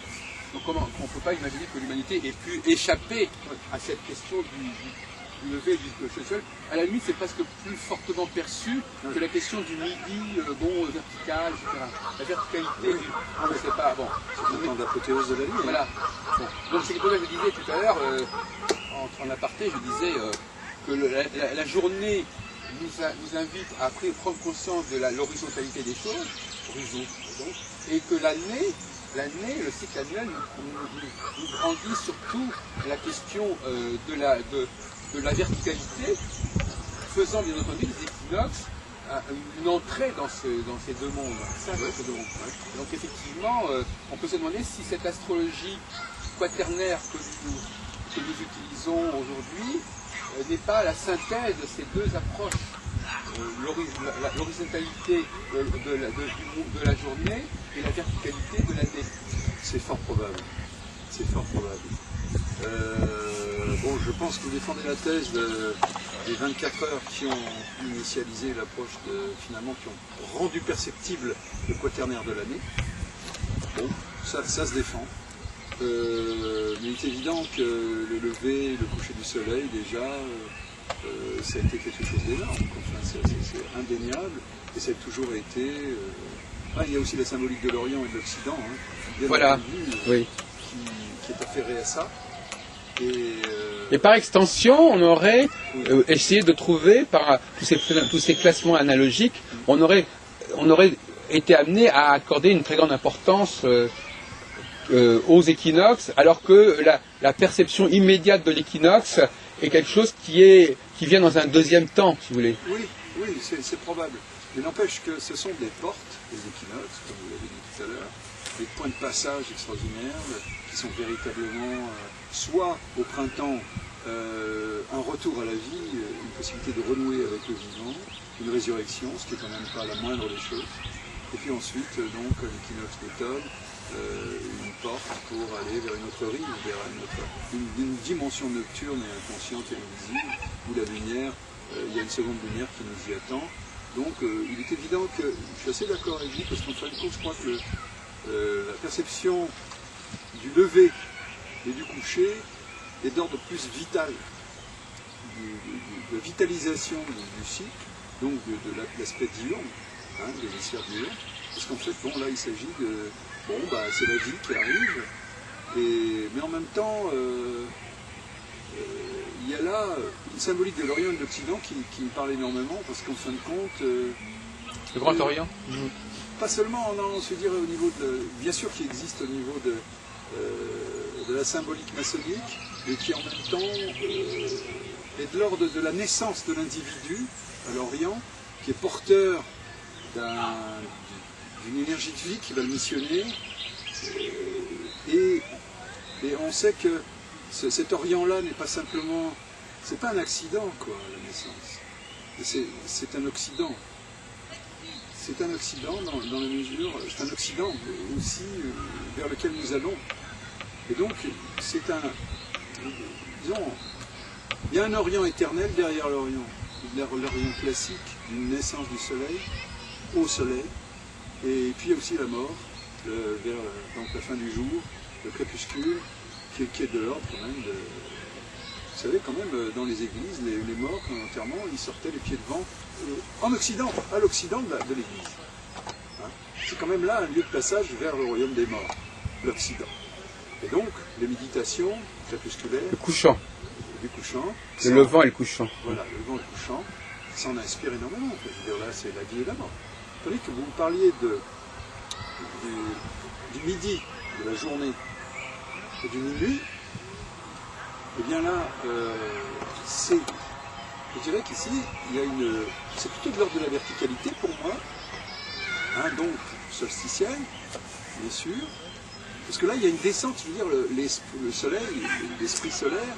Donc on ne peut pas imaginer que l'humanité ait pu échapper à cette question du lever et du coucher du soleil. À la limite, c'est presque plus fortement perçu que la question du midi, vertical, etc. La verticalité, je ne sais pas, c'est le temps d'apothéose de la Lune. Voilà. Bon. Donc c'est quelque chose que je disais tout à l'heure, en aparté, je disais que la journée nous invite à prendre conscience de l'horizontalité des choses, et que l'année, le cycle annuel, nous grandit surtout la question de la verticalité, faisant bien entendu des équinoxes une entrée dans ces deux mondes. Donc effectivement, on peut se demander si cette astrologie quaternaire que nous utilisons aujourd'hui n'est pas la synthèse de ces deux approches, l'horizontalité de la journée et la verticalité de l'année. C'est fort probable. C'est fort probable. Bon, je pense que vous défendez la thèse des 24 heures qui ont initialisé l'approche finalement, qui ont rendu perceptible le quaternaire de l'année. Bon, ça se défend. Mais il est évident que le lever, le coucher du soleil, déjà, ça a été quelque chose d'énorme. Enfin, c'est indéniable, et ça a toujours été... il y a aussi la symbolique de l'Orient et de l'Occident, bien entendu, qui est affairée à ça. Et par extension, on aurait essayé de trouver, par tous ces classements analogiques, on aurait été amené à accorder une très grande importance aux équinoxes, alors que la perception immédiate de l'équinoxe est quelque chose qui vient dans un deuxième temps, si vous voulez. Oui, c'est probable. Mais n'empêche que ce sont des portes, les équinoxes, comme vous l'avez dit tout à l'heure, des points de passage extraordinaires, qui sont véritablement, soit au printemps, un retour à la vie, une possibilité de renouer avec le vivant, une résurrection, ce qui n'est quand même pas la moindre des choses. Et puis ensuite, donc, l'équinoxe d'automne, une porte pour aller vers une autre rive, vers une dimension nocturne et inconsciente et invisible, où la lumière, il y a une seconde lumière qui nous y attend. Donc il est évident que, je suis assez d'accord avec vous, parce qu'en fin de compte, je crois que la perception du lever et du coucher est d'ordre plus vital, de vitalisation du cycle, donc de l'aspect diurne, de l'hémisphère diurne, parce qu'en fait, bon, là, il s'agit de... Bon, c'est la vie qui arrive, mais en même temps, il y a là une symbolique de l'Orient et de l'Occident qui me parle énormément, parce qu'en fin de compte... le Grand Orient Pas seulement, non, je veux dire, au niveau de... Bien sûr qu'il existe au niveau de la symbolique maçonnique, mais qui en même temps est de l'ordre de la naissance de l'individu à l'Orient, qui est porteur d'une énergie de vie qui va le missionner, et on sait que cet Orient-là n'est pas simplement, c'est pas un accident, quoi, la naissance, c'est un Occident. C'est un Occident dans la mesure, c'est un Occident aussi vers lequel nous allons. Et donc, c'est disons, il y a un Orient éternel derrière l'Orient classique, d'une naissance du soleil, au soleil, et puis il y a aussi la mort, vers donc la fin du jour, le crépuscule, qui est de l'ordre quand même de... Vous savez, quand même, dans les églises, les morts, en enterrement, ils sortaient les pieds devant, en Occident, à l'Occident de l'église. C'est quand même là un lieu de passage vers le royaume des morts, l'Occident. Et donc, les méditations crépusculaires... Le couchant. Du couchant. Le levant et le couchant. Voilà, le levant et le couchant, ça en inspire énormément. En fait. Je veux dire, là, c'est la vie et la mort. Tandis que vous parliez du midi, de la journée, et du minuit, eh bien là, je dirais qu'ici, il y a c'est plutôt de l'ordre de la verticalité pour moi, donc solsticielle, bien sûr, parce que là, il y a une descente, je veux dire, le soleil, l'esprit solaire,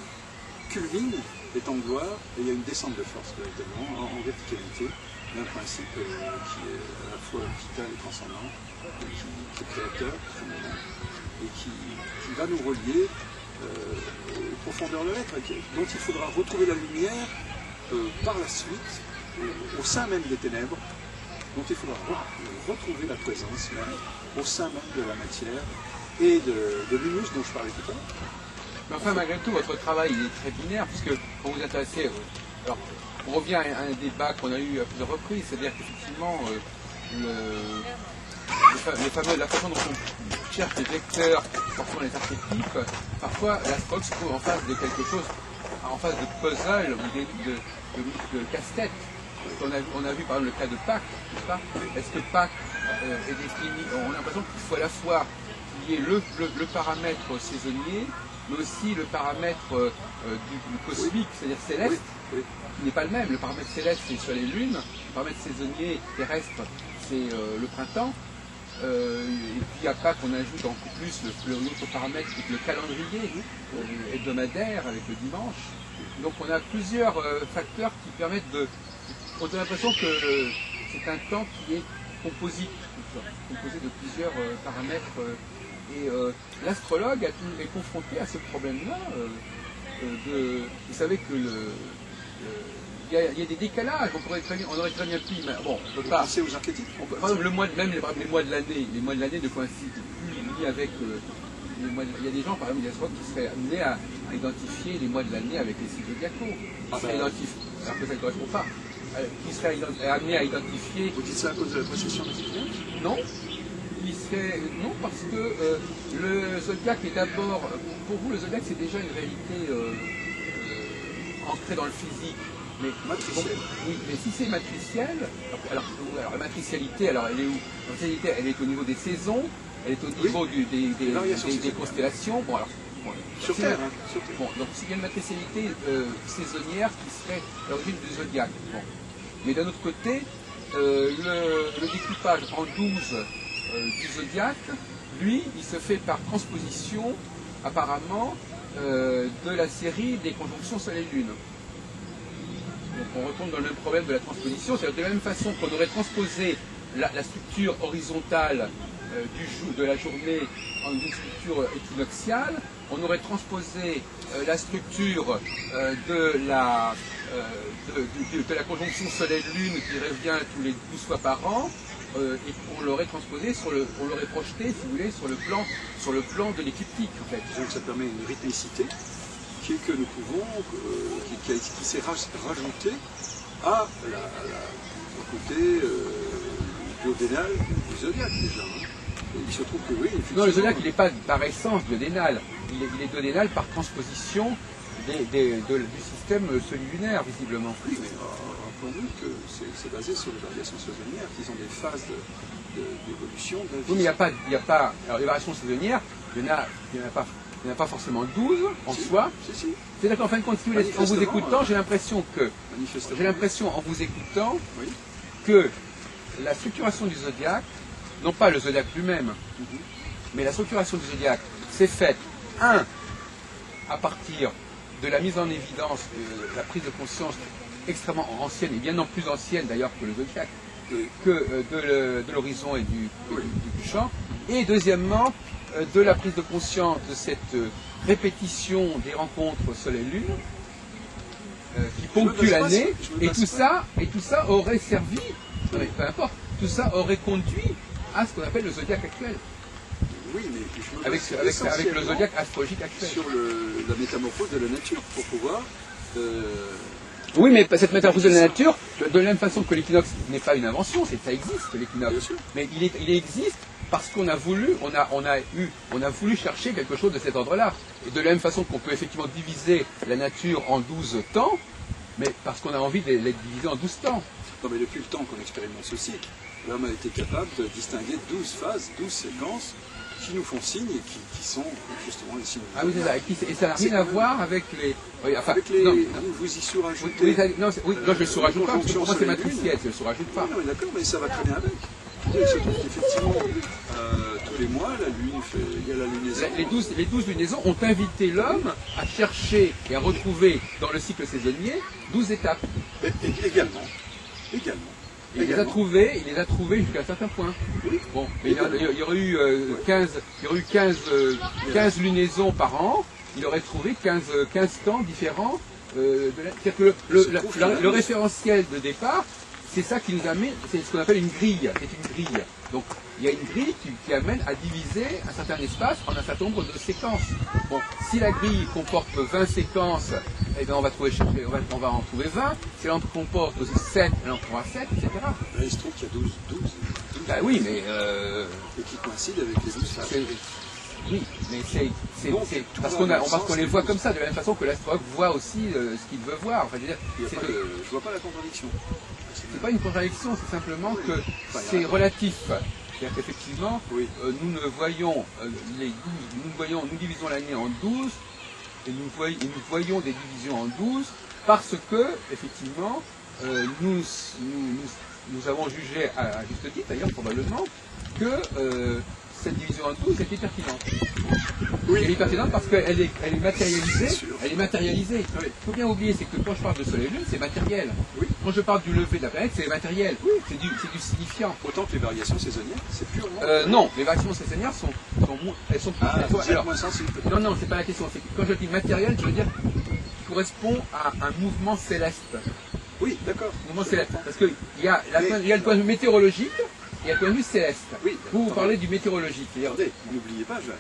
culmine, est en gloire, et il y a une descente de force, véritablement, en verticalité, d'un principe qui est à la fois vital et transcendant, qui est créateur, et qui va nous relier aux profondeurs de l'être, dont il faudra retrouver la lumière par la suite, au sein même des ténèbres, dont il faudra retrouver la présence même, au sein même de la matière, et de l'humus dont je parlais tout à l'heure. Mais enfin, malgré tout, votre travail il est très binaire, puisque quand vous vous intéressez... alors, on revient à un débat qu'on a eu à plusieurs reprises, c'est-à-dire qu'effectivement, la façon dont on cherche les vecteurs, forcément les archétypes, parfois l'astrologue se trouve en face de quelque chose, en face de puzzle ou de casse-tête. On a vu par exemple le cas de Pâques, n'est-ce pas? Est-ce que Pâques est défini? On a l'impression qu'il faut à la fois qu'il y ait le paramètre saisonnier, mais aussi le paramètre du cosmique, c'est-à-dire céleste, qui n'est pas le même. Le paramètre céleste, c'est sur les lunes, le paramètre saisonnier terrestre, c'est le printemps. Et puis à Pâques, on ajoute en plus l'autre paramètre, qui est le calendrier hebdomadaire avec le dimanche. Donc on a plusieurs facteurs qui permettent de... On a l'impression que c'est un temps qui est composé de plusieurs paramètres. Et l'astrologue est confronté à ce problème-là. Vous savez que il y a des décalages. On aurait très bien pu, mais bon, on ne peut pas. Penser aux archétypes. Par exemple, même les mois de l'année ne coïncident plus ni avec les mois. Il y a des gens, par exemple, qui seraient amenés à identifier les mois de l'année avec les signes zodiacaux. Alors que ça ne correspond pas. Qui seraient amenés à identifier. Vous dites ça à cause de la précession des zodiaques? Non. Non, parce que le zodiaque est d'abord, pour vous, le zodiaque c'est déjà une réalité ancrée dans le physique. Mais, oui, mais si c'est matriciel, alors la matricialité, alors elle est où? La matricialité, elle est au niveau des saisons, elle est au niveau des constellations. Bon, alors, sur Terre. Bon, donc il y a une matricialité saisonnière qui serait l'origine du zodiaque. Bon. Mais d'un autre côté, le découpage en 12 du zodiaque, lui, il se fait par transposition, apparemment, de la série des conjonctions Soleil-Lune. Donc on retombe dans le même problème de la transposition, c'est-à-dire de la même façon qu'on aurait transposé la structure horizontale de la journée en une structure équinoxiale, on aurait transposé la structure de la conjonction Soleil-Lune qui revient tous les 12 fois par an, et on l'aurait transposé on l'aurait projeté, si vous voulez, sur le plan de l'écliptique en fait. Donc ça permet une rythmicité que nous pouvons, qui s'est rajoutée à au côté duodénal du zodiaque déjà. Et il se trouve que oui. Non, le zodiaque il n'est pas par essence duodénal, il est duodénal par transposition du système semi-lunaire visiblement. Oui, mais rappelons-nous que c'est basé sur les variations saisonnières, qui ont des phases d'évolution. Oui, mais il n'y a pas. Alors les variations saisonnières, il n'y en a pas forcément 12 en soi. C'est-à-dire qu'en fin de compte, si vous voulez, en vous écoutant, j'ai l'impression en vous écoutant que la structuration du zodiaque, non pas le zodiaque lui-même, mais la structuration du zodiaque, c'est faite, à partir de la mise en évidence de la prise de conscience extrêmement ancienne, et bien non plus ancienne d'ailleurs que le zodiaque, que de l'horizon et du champ, et deuxièmement, de la prise de conscience de cette répétition des rencontres Soleil-Lune qui ponctue l'année, et tout ça aurait servi, peu importe, tout ça aurait conduit à ce qu'on appelle le zodiaque actuel. Oui, mais avec le zodiaque astrologique actuel. Sur la métamorphose de la nature, pour pouvoir... Oui, mais cette métamorphose de la nature, de la même façon que l'équinoxe n'est pas une invention, ça existe l'équinoxe, mais il existe parce qu'on a voulu, on a voulu chercher quelque chose de cet ordre-là. Et de la même façon qu'on peut effectivement diviser la nature en 12 temps, mais parce qu'on a envie de les diviser en 12 temps. Non, mais depuis le temps qu'on expérimente ce cycle, l'homme a été capable de distinguer 12 phases, 12 séquences qui nous font signe et qui sont justement les signes. Ah oui, c'est ça. Et ça n'a rien à voir avec les... Oui, enfin, avec les... Vous y sous-rajoutez... Non, je ne sous-rajoute pas, parce que pour moi c'est matriciel, je ne sous-rajoute pas. Non, mais d'accord, mais ça va très bien avec. Il se trouve qu'effectivement, tous les mois, il y a la lunaison. Les 12 lunaisons ont invité l'homme à chercher et à retrouver dans le cycle saisonnier 12 étapes. Également. Il les a trouvés jusqu'à un certain point. Bon, il y aurait eu 15 lunaisons par an, il aurait trouvé 15 temps différents. C'est-à-dire que le référentiel de départ, c'est ça qui nous amène, c'est ce qu'on appelle une grille. C'est une grille. Donc il y a une grille qui amène à diviser un certain espace en un certain nombre de séquences. Bon, si la grille comporte 20 séquences, eh bien on va en trouver 20. Si elle en comporte 7, elle en trouvera 7, etc. Là, il se trouve qu'il y a 12. Bah oui, mais... Et qui coïncide avec les 12 phases. Oui, mais c'est parce qu'on les voit comme ça, de la même façon que l'astrologue voit aussi ce qu'il veut voir. Enfin, je veux dire, je vois pas la contradiction. C'est pas une contradiction, c'est simplement que c'est relatif. C'est-à-dire qu'effectivement, nous ne voyons nous divisons l'année en 12 et nous voyons des divisions en 12 parce que, effectivement, nous avons jugé, à juste titre d'ailleurs probablement, que cette division en 12 était pertinente. Elle est pertinente parce qu'elle est matérialisée. Elle est matérialisée. Il faut bien oublier, c'est que quand je parle de soleil et lune, c'est matériel. Quand je parle du lever de la planète, c'est matériel. C'est du signifiant. Autant que les variations saisonnières, c'est purement... non, les variations saisonnières elles sont plus... moins sensibles. Non, c'est pas la question. Quand je dis matériel, je veux dire qu'il correspond à un mouvement céleste. Oui, d'accord. Mouvement céleste. Parce qu'il y a le point de vue météorologique et il y a le point de vue céleste. Vous parlez du météorologique. Regardez, n'oubliez pas, Jacques,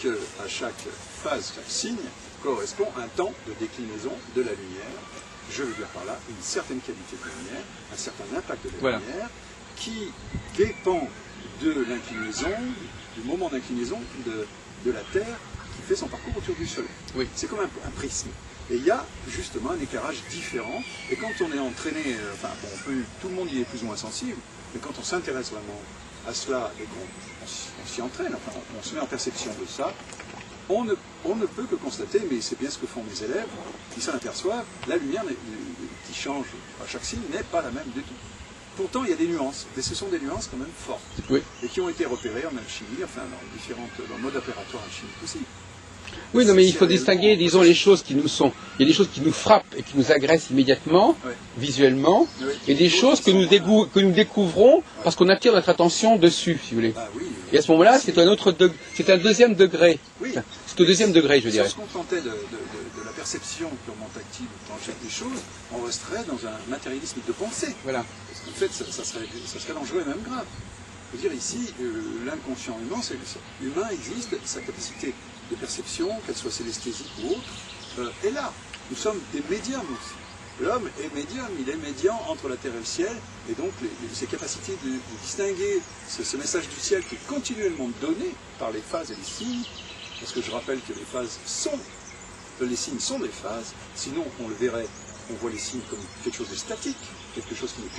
qu'à chaque phase, chaque signe correspond un temps de déclinaison de la lumière. Je veux dire par là une certaine qualité de lumière, un certain impact de la lumière, qui dépend de l'inclinaison, du moment d'inclinaison de la Terre qui fait son parcours autour du Soleil. C'est comme un prisme. Et il y a justement un éclairage différent. Et quand on est entraîné, tout le monde y est plus ou moins sensible, mais quand on s'intéresse vraiment à cela et qu'on s'y entraîne, on se met en perception de ça, on ne peut que constater, mais c'est bien ce que font mes élèves, qui s'en aperçoivent, la lumière qui change à chaque signe n'est pas la même du tout. Pourtant, il y a des nuances, mais ce sont des nuances quand même fortes, et qui ont été repérées en alchimie, dans le mode opératoire alchimique aussi. Oui, non, mais il faut distinguer, disons, les choses qui nous sont... Il y a des choses qui nous frappent et qui nous agressent immédiatement, visuellement, et des choses que nous découvrons parce qu'on attire notre attention dessus, si vous voulez. Et à ce moment-là, c'est un deuxième degré. C'est au deuxième degré, je dirais. Si on se contentait de la perception purement tactile ou tangente des choses, on resterait dans un matérialisme de pensée. Parce qu'en fait, ça serait dangereux et même grave. Je veux dire, ici, l'inconscient humain existe, sa capacité de perception, qu'elle soit célesthésique ou autre, est là. Nous sommes des médiums aussi. L'homme est médium, il est médian entre la terre et le ciel, et donc ses capacités de distinguer ce message du ciel qui est continuellement donné par les phases et les signes, parce que je rappelle que les signes sont des phases, sinon on le verrait, on voit les signes comme quelque chose de statique, quelque chose qui n'est plus